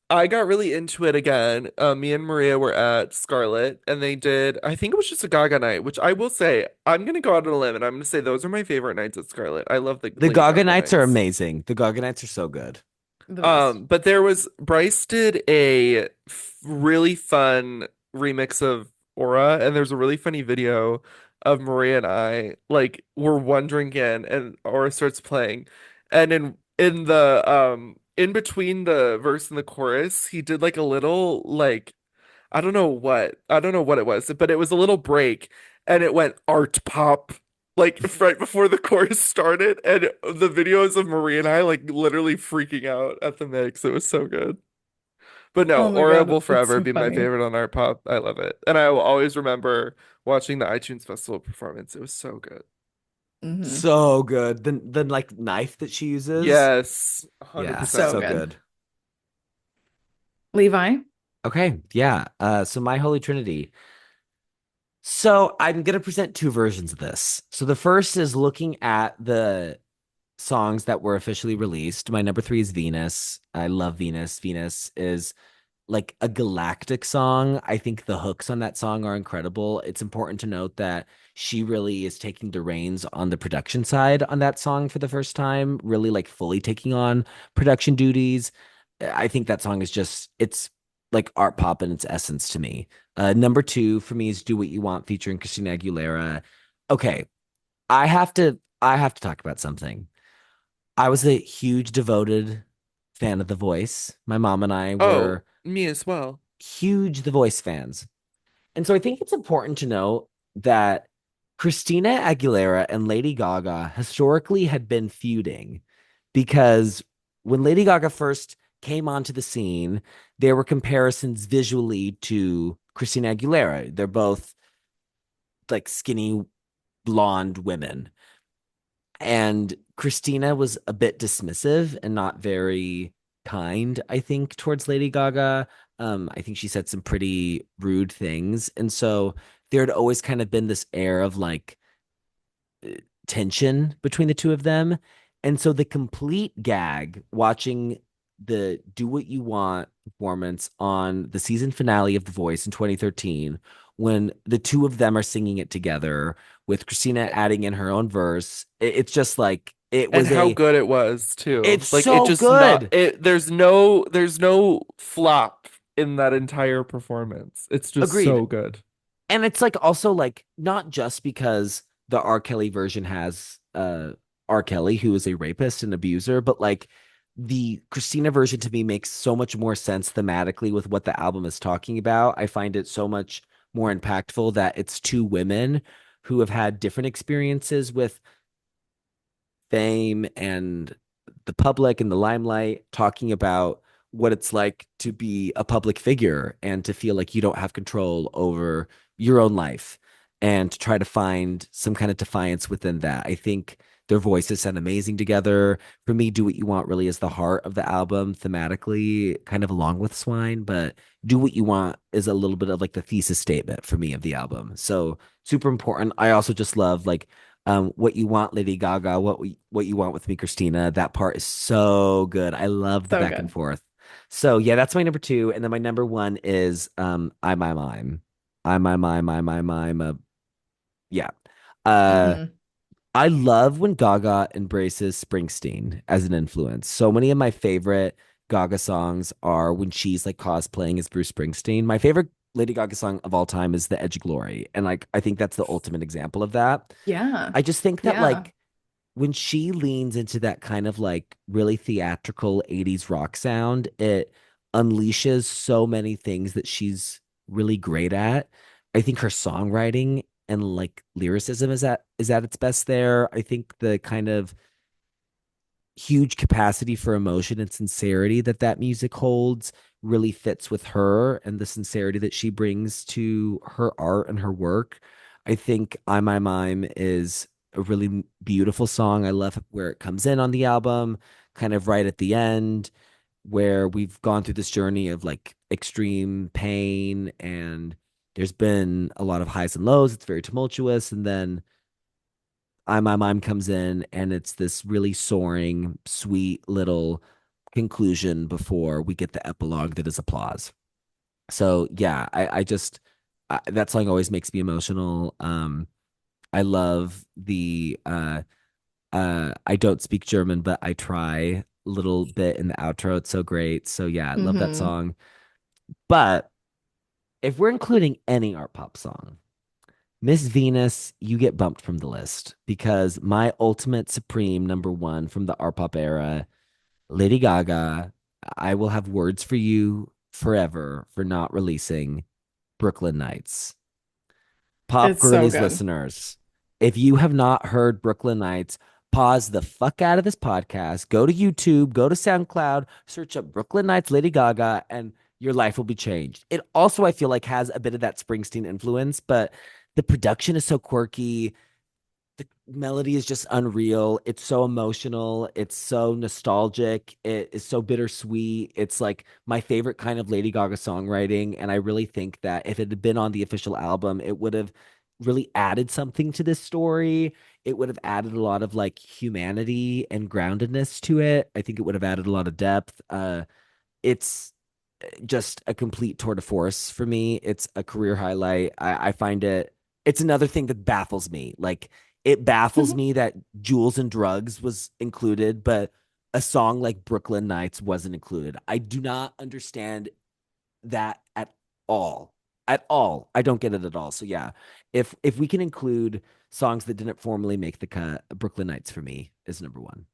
I got really into it again. Me and Maria were at Scarlet and they did, I think it was just a Gaga night, which I will say, I'm gonna go out on a limb and I'm gonna say those are my favorite nights at Scarlet. I love the The Lady Gaga Gaga nights are nights. amazing. The Gaga nights are so good. The best. But there was Bryce did a really fun remix of Aura, and there's a really funny video of Maria and I like we're one drink in, and Aura starts playing, and in the in between the verse and the chorus, he did like a little like I don't know what it was, but it was a little break, and it went art pop. Like right before the chorus started, and the videos of Marie and I like literally freaking out at the mix. It was so good. But no, Oh my God, Aura will that's forever so be my funny. favorite on Art Pop. I love it. And I will always remember watching the iTunes Festival performance. It was so good. Hmm. So good. The like knife that she uses. Yes, Yeah, 100%. So so good. good. Levi, Okay, yeah. So my Holy Trinity. So I'm gonna present two versions of this. So the first is looking at the songs that were officially released. My number three is Venus. I love Venus. Venus is like a galactic song. I think the hooks on that song are incredible. It's important to note that she really is taking the reins on the production side on that song for the first time, really like fully taking on production duties. I think that song is just, it's like art pop in its essence to me. Number two for me is Do What You Want featuring Christina Aguilera. Okay, I have to talk about something. I was a huge devoted fan of The Voice. My mom and I Oh, were me as well. huge The Voice fans. And so I think it's important to note that Christina Aguilera and Lady Gaga historically had been feuding because when Lady Gaga first came onto the scene, there were comparisons visually to Christina Aguilera. They're both like skinny blonde women. And Christina was a bit dismissive and not very kind, I think, towards Lady Gaga. I think she said some pretty rude things. And so there had always kind of been this air of like tension between the two of them. And so the complete gag watching the Do What You Want performance on the season finale of The Voice in 2013, when the two of them are singing it together with Christina adding in her own verse, it's just like it And was how a, good it was too. it's Like it so just not good. it there's no flop in that entire performance. It's just Agreed. so good. And it's like also like not just because the R. Kelly version has R. Kelly, who is a rapist and abuser, but like the Christina version to me makes so much more sense thematically with what the album is talking about. I find it so much more impactful that it's two women who have had different experiences with fame and the public and the limelight, talking about what it's like to be a public figure and to feel like you don't have control over your own life and to try to find some kind of defiance within that. I think their voices sound amazing together. For me, Do What You Want really is the heart of the album thematically, kind of along with Swine, but Do What You Want is a little bit of like the thesis statement for me of the album. So super important. I also just love like What You Want, Lady Gaga, what you want with me, Christina. That part is so good. I love the so back and good. forth. So yeah, that's my number two. And then my number one is I My Mime. I Mime. Yeah. Uh Hmm. I love when Gaga embraces Springsteen as an influence. So many of my favorite Gaga songs are when she's like cosplaying as Bruce Springsteen. My favorite Lady Gaga song of all time is The Edge of Glory. And like I think that's the ultimate example of that. Yeah. I just think that Yeah. like when she leans into that kind of like really theatrical 80s rock sound, it unleashes so many things that she's really great at. I think her songwriting and like lyricism is at its best there. I think the kind of huge capacity for emotion and sincerity that that music holds really fits with her and the sincerity that she brings to her art and her work. I think I My Mime is a really beautiful song. I love where it comes in on the album, kind of right at the end, where we've gone through this journey of like extreme pain and there's been a lot of highs and lows. It's very tumultuous. And then I My Mime comes in and it's this really soaring, sweet little conclusion before we get the epilogue that is applause. So yeah, I just that song always makes me emotional. I love the I don't speak German, but I try little bit in the outro. It's so great. So yeah, I love that Hmm. song. But if we're including any art pop song, Miss Venus, you get bumped from the list because my ultimate supreme number one from the art pop era, Lady Gaga, I will have words for you forever for not releasing Brooklyn Nights. Pop It's so Girlies good. listeners, if you have not heard Brooklyn Nights, pause the fuck out of this podcast. Go to YouTube, go to SoundCloud, search up Brooklyn Nights Lady Gaga, and your life will be changed. It also, I feel like, has a bit of that Springsteen influence, but the production is so quirky. The melody is just unreal. It's so emotional. It's so nostalgic. It is so bittersweet. It's like my favorite kind of Lady Gaga songwriting. And I really think that if it had been on the official album, it would have really added something to this story. It would have added a lot of like humanity and groundedness to it. I think it would have added a lot of depth. It's just a complete tour de force for me. It's a career highlight. I find it's another thing that baffles me. Like it baffles me that Jewels and Drugs was included, but a song like Brooklyn Nights wasn't included. I do not understand that at all. At all. I don't get it at all. So yeah, if we can include songs that didn't formally make the cut, Brooklyn Nights for me is number one.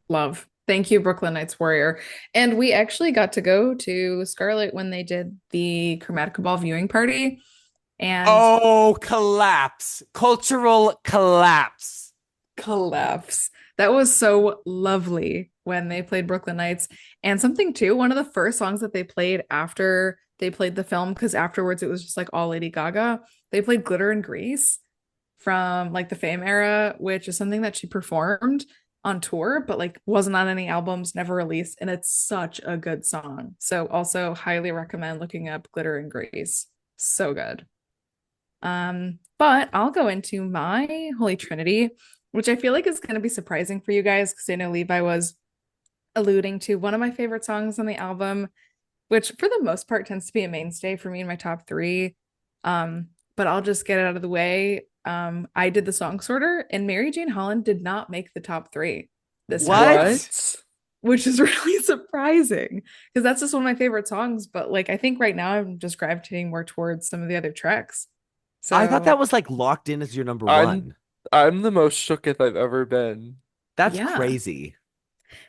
Love. Thank you, Brooklyn Nights Warrior. And we actually got to go to Scarlet when they did the Chromatica Ball viewing party. And Oh, collapse. Cultural collapse. collapse. That was so lovely when they played Brooklyn Nights. And something too, one of the first songs that they played after they played the film, because afterwards it was just like all Lady Gaga, they played Glitter and Grease from like the Fame era, which is something that she performed on tour, but like wasn't on any albums, never released. And it's such a good song. So also highly recommend looking up Glitter and Grease. So good. But I'll go into my Holy Trinity, which I feel like is going to be surprising for you guys because I know Levi was alluding to one of my favorite songs on the album, which for the most part tends to be a mainstay for me in my top three. But I'll just get it out of the way. I did the song sorter, and Mary Jane Holland did not make the top three this time around, What? which is really surprising because that's just one of my favorite songs. But like, I think right now I'm just gravitating more towards some of the other tracks. I thought that So was like locked in as your number I'm one. I'm the most shooketh I've ever been. That's yeah. crazy.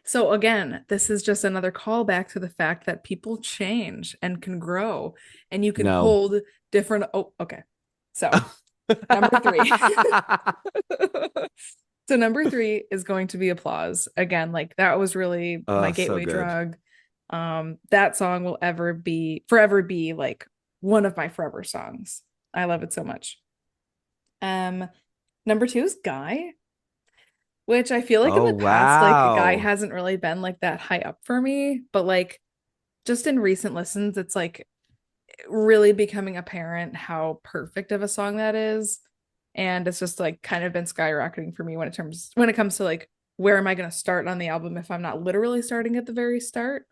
So again, this is just another callback to the fact that people change and can grow, and you can No. hold different. Oh, okay. So number three. So number three is going to be Applause. Again, like that was really my Oh, so gateway good. drug. That song will forever be like one of my forever songs. I love it so much. Um, Number two is Guy, which I feel like in Oh, the past, like Guy wow. hasn't really been like that high up for me, but like just in recent listens, it's like really becoming apparent how perfect of a song that is. And it's just like kind of been skyrocketing for me when it comes to like where am I going to start on the album if I'm not literally starting at the very start.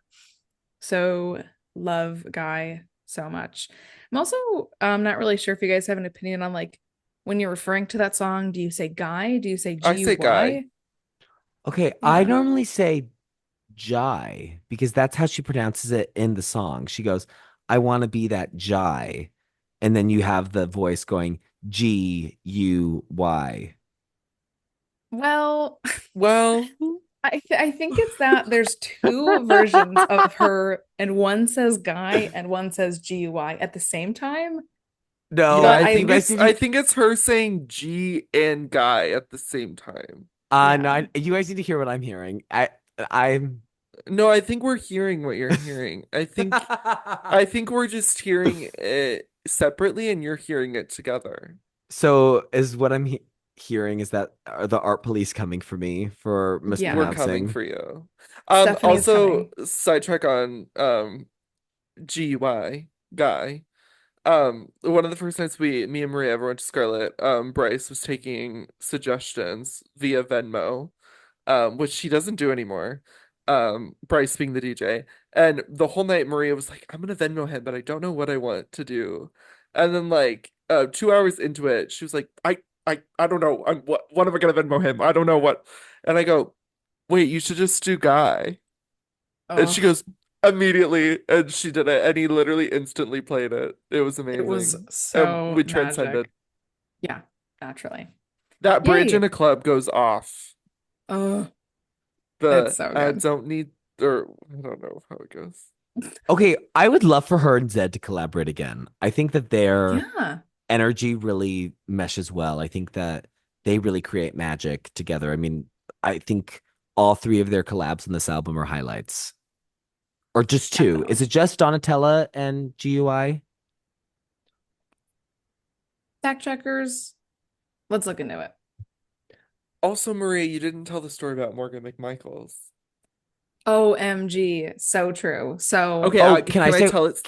So love Guy so much. I'm also not really sure if you guys have an opinion on like when you're referring to that song, do you say Guy? Do you say I say guy. Guy? Okay, I Yeah. normally say Jai because that's how she pronounces it in the song. She goes, I want to be that Jai. And then you have the voice going Guy. Well, Well, I think it's that there's two versions of her, and one says Guy and one says GUI at the same time. yeah, No, But I you think I guys it's need I to think it's her saying G and guy at the same time. no, yeah. you guys need to hear what I'm hearing. I'm No, I think we're hearing what you're hearing. I think we're just hearing it separately and you're hearing it together. So is what I'm hearing is that are the art police coming for me for We're Yeah. coming mispronouncing? for you. Stephanie is Also coming. sidetrack on GY guy. One of the first times me and Maria ever went to Scarlet, Bryce was taking suggestions via Venmo, which she doesn't do anymore. Bryce being the DJ. And the whole night Maria was like, I'm gonna Venmo him, but I don't know what I want to do. And then like 2 hours into it, she was like, I don't know. What am I gonna Venmo him? I don't know what. And I go, wait, you should just do Guy. And she Oh, goes, immediately, and she did it, and he literally instantly played it. It was it was amazing. And so we transcended. magic. Yeah, naturally. That bridge in Yay. a club goes off. Oh, it's The so I good. don't need or I don't know how it goes. Okay, I would love for her and Zed to collaborate again. I think that their Yeah. energy really meshes well. I think that they really create magic together. I mean, I think all three of their collabs in this album are highlights. Or just two? Definitely. Is it just Donatella and GUI? Fact checkers, let's look into it. Also, Maria, you didn't tell the story about Morgan McMichaels. OMG, so true. So, Okay, Oh, can I can I say tell it?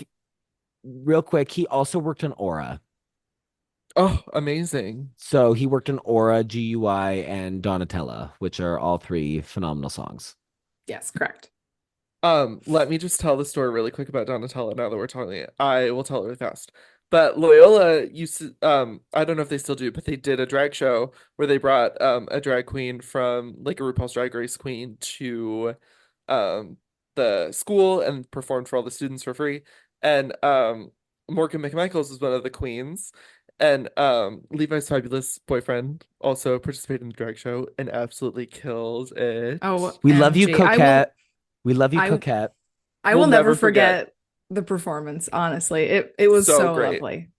real quick? He also worked on Aura. Oh, amazing. So he worked on Aura, GUI, and Donatella, which are all three phenomenal songs. yes, correct. Let me just tell the story really quick about Donatella now that we're talking it. I will tell it really fast. But Loyola used to, I don't know if they still do, but they did a drag show where they brought a drag queen from like a RuPaul's Drag Race queen to um the school and performed for all the students for free. And Morgan McMichaels was one of the queens. And Levi's fabulous boyfriend also participated in the drag show and absolutely killed it. We love you, OMG. Coquette. We love you, I Coquette. I We'll will never never forget. forget the performance, honestly. It was So so great. lovely.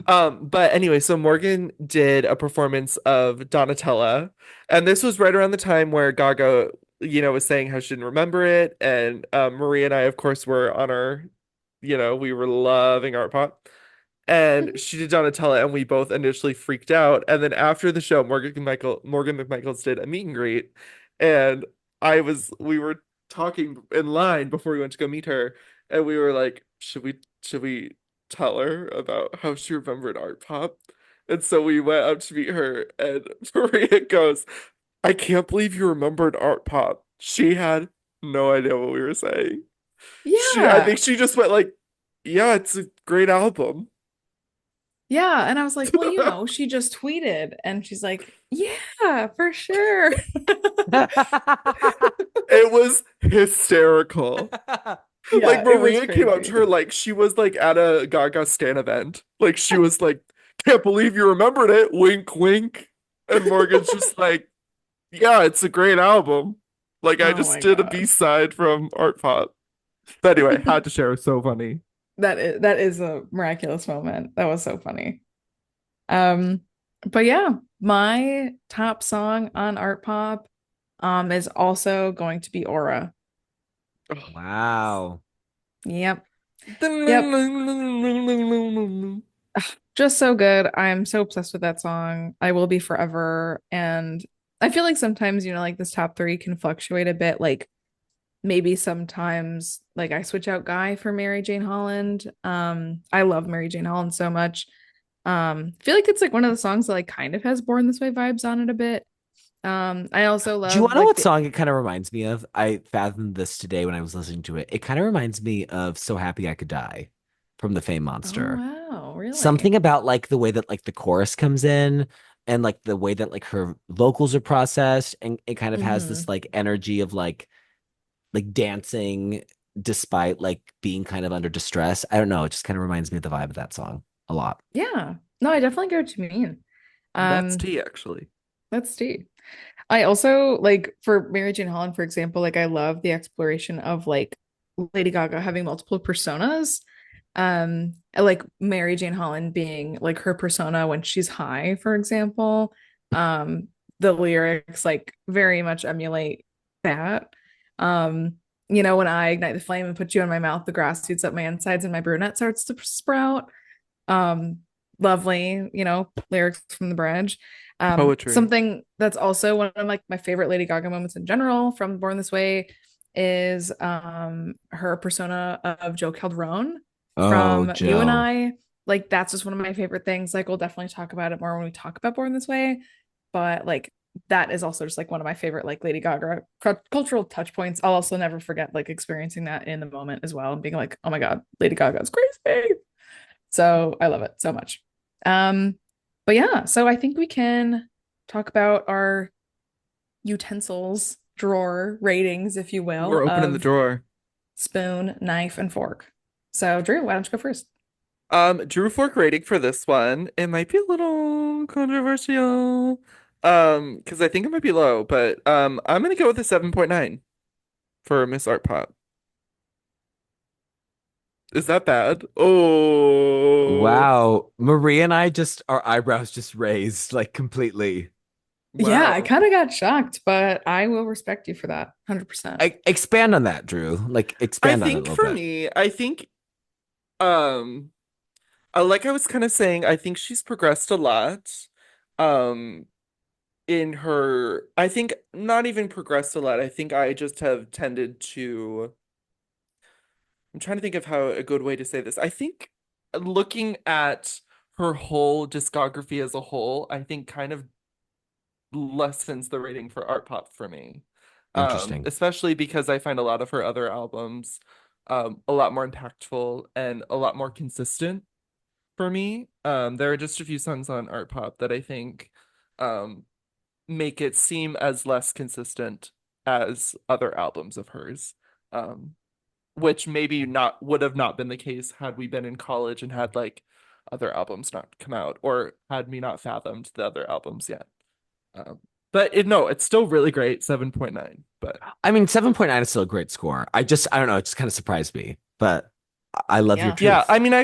Oh, But anyway, so Morgan did a performance of Donatella, and this was right around the time where Gaga, was saying how she didn't remember it, and Maria and I, of course, were on our, we were loving Art Pop, and she did Donatella, and we both initially freaked out, and then after the show, Morgan McMichaels did a meet and greet, and we were talking in line before we went to go meet her, and we were like, should we tell her about how she remembered Art Pop? And so we went up to meet her, and Maria goes, I can't believe you remembered Art Pop. She had no idea what we were saying. I yeah. think she just went like, yeah, it's a great album. Yeah. And I was like, well, she just tweeted. And she's like, yeah, for sure. It was hysterical. Like Yeah, it was Maria came up to crazy. her like she was like at a Gaga Stan event. Like she was like, can't believe you remembered it. Wink, wink. And Morgan's just like, yeah, it's a great album. Like I Oh just my did a God. B-side from Art Pop. But anyway, had to share. It was so funny. That is a miraculous moment. That was so funny. Um, but yeah, my top song on Art Pop is also going to be Aura. Oh. Wow. Yep. Yep. Just so good. I'm so obsessed with that song. I will be forever. And I feel like sometimes, like this top three can fluctuate a bit. Like maybe sometimes like I switch out Guy for Mary Jane Holland. I love Mary Jane Holland so much. I feel like it's like one of the songs that like kind of has Born This Way vibes on it a bit. I also Do you want love to know like what the song it kind of reminds me of? I fathomed this today when I was listening to it. It kind of reminds me of So Happy I Could Die from the Fame oh Monster. wow, really? Something about like the way that like the chorus comes in and like the way that like her vocals are processed and it kind of has Hmm. this like energy of like dancing despite like being kind of under distress. I don't know. It just kind of reminds me of the vibe of that song a lot. Yeah. No, I definitely get what you mean. That's Um, tea, actually. let's see. I also like for Mary Jane Holland, for example, like I love the exploration of like Lady Gaga having multiple personas. Like Mary Jane Holland being like her persona when she's high, for example. Um, the lyrics like very much emulate that. When I ignite the flame and put you in my mouth, the grass shoots up my insides and my brunette starts to sprout. Um, lovely, lyrics from the bridge. Poetry. Something that's also one of like my favorite Lady Gaga moments in general from Born This Way is her persona of Joe Calderone Oh, from You and Joe. I. Like that's just one of my favorite things. Like we'll definitely talk about it more when we talk about Born This Way, but like that is also just like one of my favorite like Lady Gaga cultural touch points. I'll also never forget like experiencing that in the moment as well and being like, oh my God, Lady Gaga is crazy. So I love it so much. Um, but yeah, so I think we can talk about our utensils drawer ratings, if you will, We're opening the of drawer. spoon, knife, and fork. So Drew, why don't you go first? Drew Fork rating for this one. It might be a little controversial. Because I think it might be low, but I'm gonna go with a 7.9 for Miss Art Pop. Is that bad? Oh, Wow. Maria and I just, our eyebrows just raised like completely. Yeah, I Wow. kind of got shocked, but I will respect you for that 100%. Expand on that, Drew. Like I expand on it a think little for bit. me, I think um like I was kind of saying, I think she's progressed a lot. Um in her I think not even progressed a lot. I think I just have tended to I'm trying to think of how a good way to say this. I think looking at her whole discography as a whole, I think kind of lessens the rating for art pop for me. Interesting. Especially because I find a lot of her other albums a lot more impactful and a lot more consistent for me. There are just a few songs on art pop that I think um make it seem as less consistent as other albums of hers. Um, which maybe not would have not been the case had we been in college and had like other albums not come out or had me not fathomed the other albums yet. Um, but no, it's still really great, 7.9. But I mean, 7.9 is still a great score. I don't know, it just kind of surprised me, but I love your Yeah. yeah, truth. I mean,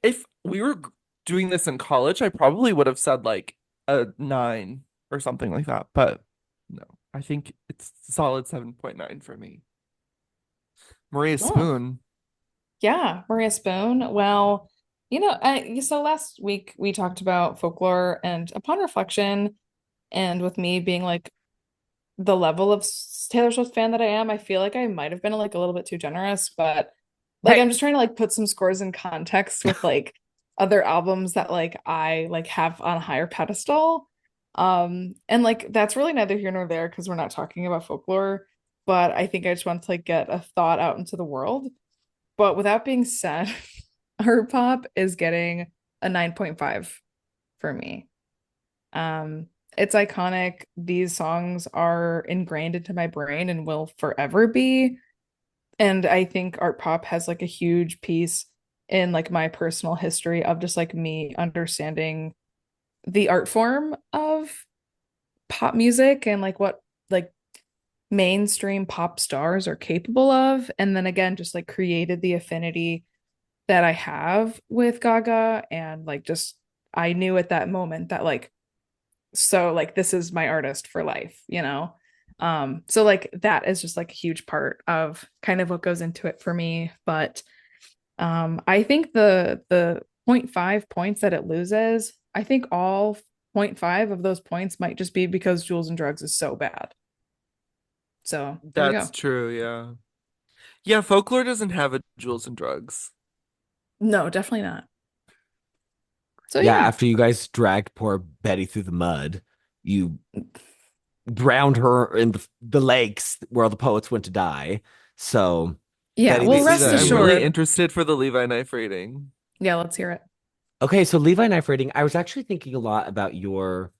if we were doing this in college, I probably would have said like a 9 or something like that. But no, I think it's solid 7.9 for me. Maria Cool. Spoon. Yeah, Maria Spoon. Well, so last week we talked about folklore, and upon reflection, and with me being like the level of Taylor Swift fan that I am, I feel like I might have been like a little bit too generous, but like Hey, I'm just trying to like put some scores in context with like other albums that like I like have on a higher pedestal. And like that's really neither here nor there because we're not talking about folklore, but I think I just want to like get a thought out into the world. But with that being said, Art Pop is getting a 9.5 for me. Um, it's iconic. These songs are ingrained into my brain and will forever be. And I think Art Pop has like a huge piece in like my personal history of just like me understanding the art form of pop music and like what like mainstream pop stars are capable of. And then again, just like created the affinity that I have with Gaga and like just I knew at that moment that like so like this is my artist for life. So like that is just like a huge part of kind of what goes into it for me, but I think the point 0.5 points that it loses, I think all point 0.5 of those points might just be because Jules and Drugs is so bad. So there we That's go. true, yeah. Yeah, folklore doesn't have a jewels and drugs. No, definitely not. So yeah, yeah. after you guys dragged poor Betty through the mud, you drowned her in the lakes where all the poets went to die. So, Yeah, Betty, well this is See for rest that I'm really you. assured. interested for the Levi knife rating. Yeah, let's hear it. Okay, so Levi Knife rating. I was actually thinking a lot about your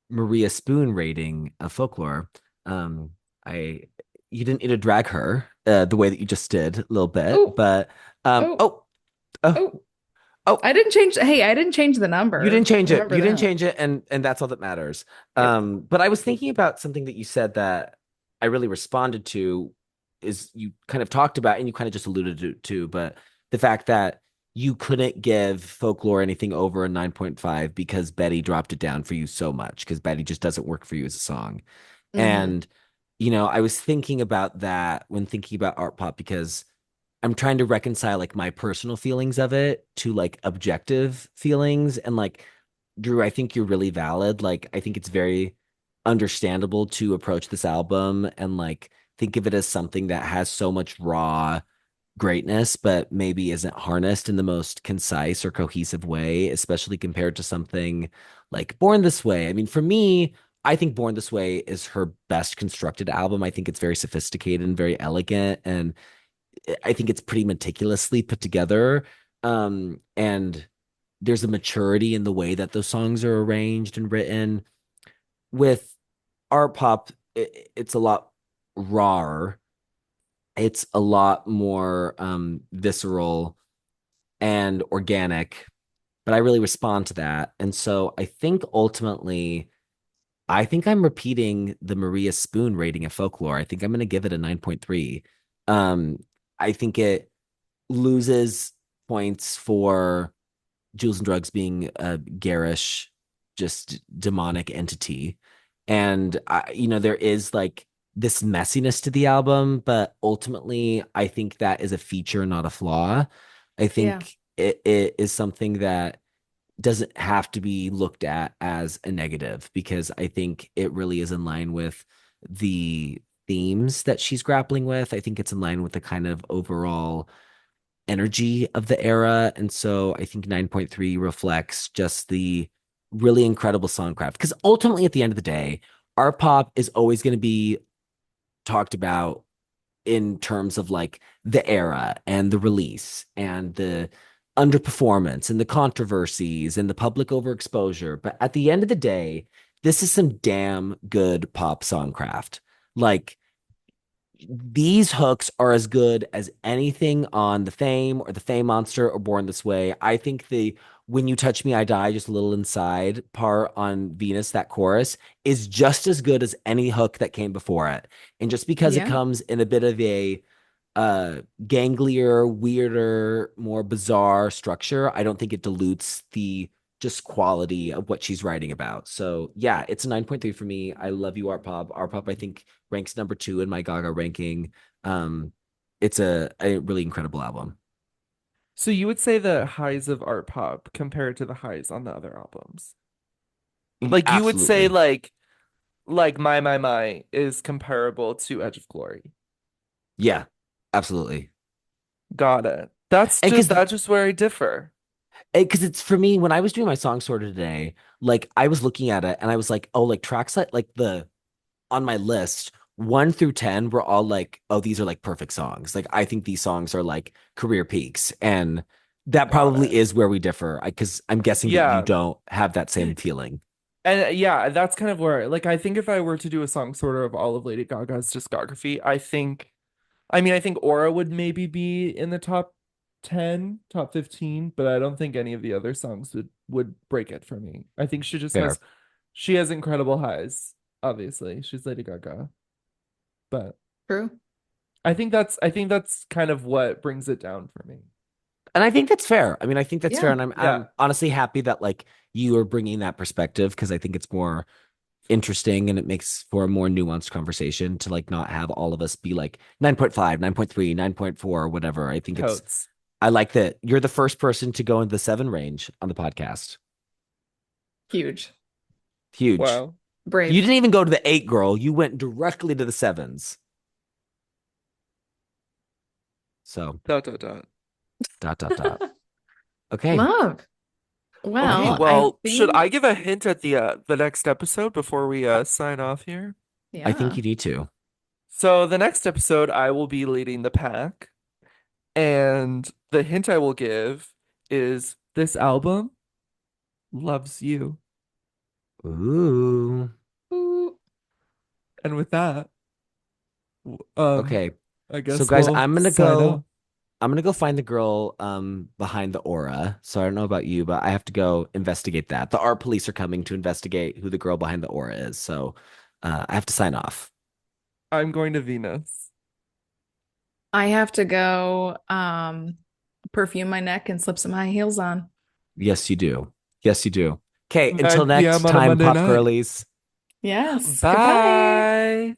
Maria Spoon rating of folklore. Um, I you didn't need to drag her the way that you just did a little bit, Oh, but oh, oh oh oh. oh I didn't change. Hey, I didn't change the you didn't number. change it. Remember You didn't that. change it, and that's all that matters. Yep. But I was thinking about something that you said that I really responded to is you kind of talked about and you kind of just alluded to, but the fact that you couldn't give folklore anything over a 9.5 because Betty dropped it down for you so much because Betty just doesn't work for you as a song. Mm-hmm. And I was thinking about that when thinking about art pop because I'm trying to reconcile like my personal feelings of it to like objective feelings. And like, Drew, I think you're really valid. Like, I think it's very understandable to approach this album and like think of it as something that has so much raw greatness, but maybe isn't harnessed in the most concise or cohesive way, especially compared to something like Born This Way. I mean, for me, I think Born This Way is her best constructed album. I think it's very sophisticated and very elegant. And I think it's pretty meticulously put together. And there's a maturity in the way that those songs are arranged and written. With art pop, it's a lot rawer. It's a lot more visceral and organic, but I really respond to that. And so I think ultimately, I think I'm repeating the Maria Spoon rating of folklore. I think I'm going to give it a 9.3. Um, I think it loses points for Jules and Drugs being a garish, just demonic entity. And there is like this messiness to the album, but ultimately I think that is a feature, not a flaw. I Yeah. think it is something that doesn't have to be looked at as a negative because I think it really is in line with the themes that she's grappling with. I think it's in line with the kind of overall energy of the era. And so I think 9.3 reflects just the really incredible songcraft. Because ultimately, at the end of the day, art pop is always going to be talked about in terms of like the era and the release and the underperformance and the controversies and the public overexposure. But at the end of the day, this is some damn good pop songcraft. Like these hooks are as good as anything on the Fame or the Fame Monster or Born This Way. I think the When You Touch Me, I Die, just a little inside part on Venus, that chorus is just as good as any hook that came before it. And just because it Yeah. comes in a bit of a ganglier, weirder, more bizarre structure, I don't think it dilutes the just quality of what she's writing about. So yeah, it's a 9.3 for me. I love you, Art Pop. Art Pop, I think, ranks number 2 in my Gaga ranking. It's a really incredible album. So you would say the highs of art pop compared to the highs on the other albums? Like you would say Absolutely. like My is comparable to Edge of Glory. Yeah, absolutely. Got it. And That's just where I differ. because it's for me when I was doing my song sorter today, like I was looking at it and I was like, oh, like tracks like the on my list, 1 through 10 were all like, oh, these are like perfect songs. Like I think these songs are like career peaks. And that Got probably it. is where we differ. Because I'm guessing that you Yeah. don't have that same feeling. And yeah, that's kind of where like I think if I were to do a song sorter of all of Lady Gaga's discography, I think Aura would maybe be in the top 10, top 15, but I don't think any of the other songs would break it for me. I think Fair. she has incredible highs, obviously. She's Lady Gaga. But True. I think that's kind of what brings it down for me. And I think that's fair. I mean, I think that's fair. Yeah. And Yeah, I'm honestly happy that like you are bringing that perspective because I think it's more interesting and it makes for a more nuanced conversation to like not have all of us be like 9.5, 9.3, 9.4, whatever. I think totes. I like that you're the first person to go into the 7 range on the podcast. Huge. Huge. Wow. You Brave. didn't even go to the 8, girl. You went directly to the 7s. So Dot dot dot. dot dot dot. Okay. Love. Okay, Well, I well, should think, I give a hint at the next episode before we sign off here? I think yeah. you need to. So the next episode I will be leading the pack, and the hint I will give is this album loves you. Ooh. Ooh. And with that, um, Okay. I So guess guys, we'll sign off. I'm gonna go find the girl behind the aura. So I don't know about you, but I have to go investigate that. The art police are coming to investigate who the girl behind the aura is. So I have to sign off. I'm going to Venus. I have to go perfume my neck and slip some high heels on. Yes, you do. Yes, you do. Okay, until 9 p.m. next on a time, Monday pop night. girlies. Yes. Goodbye. Bye.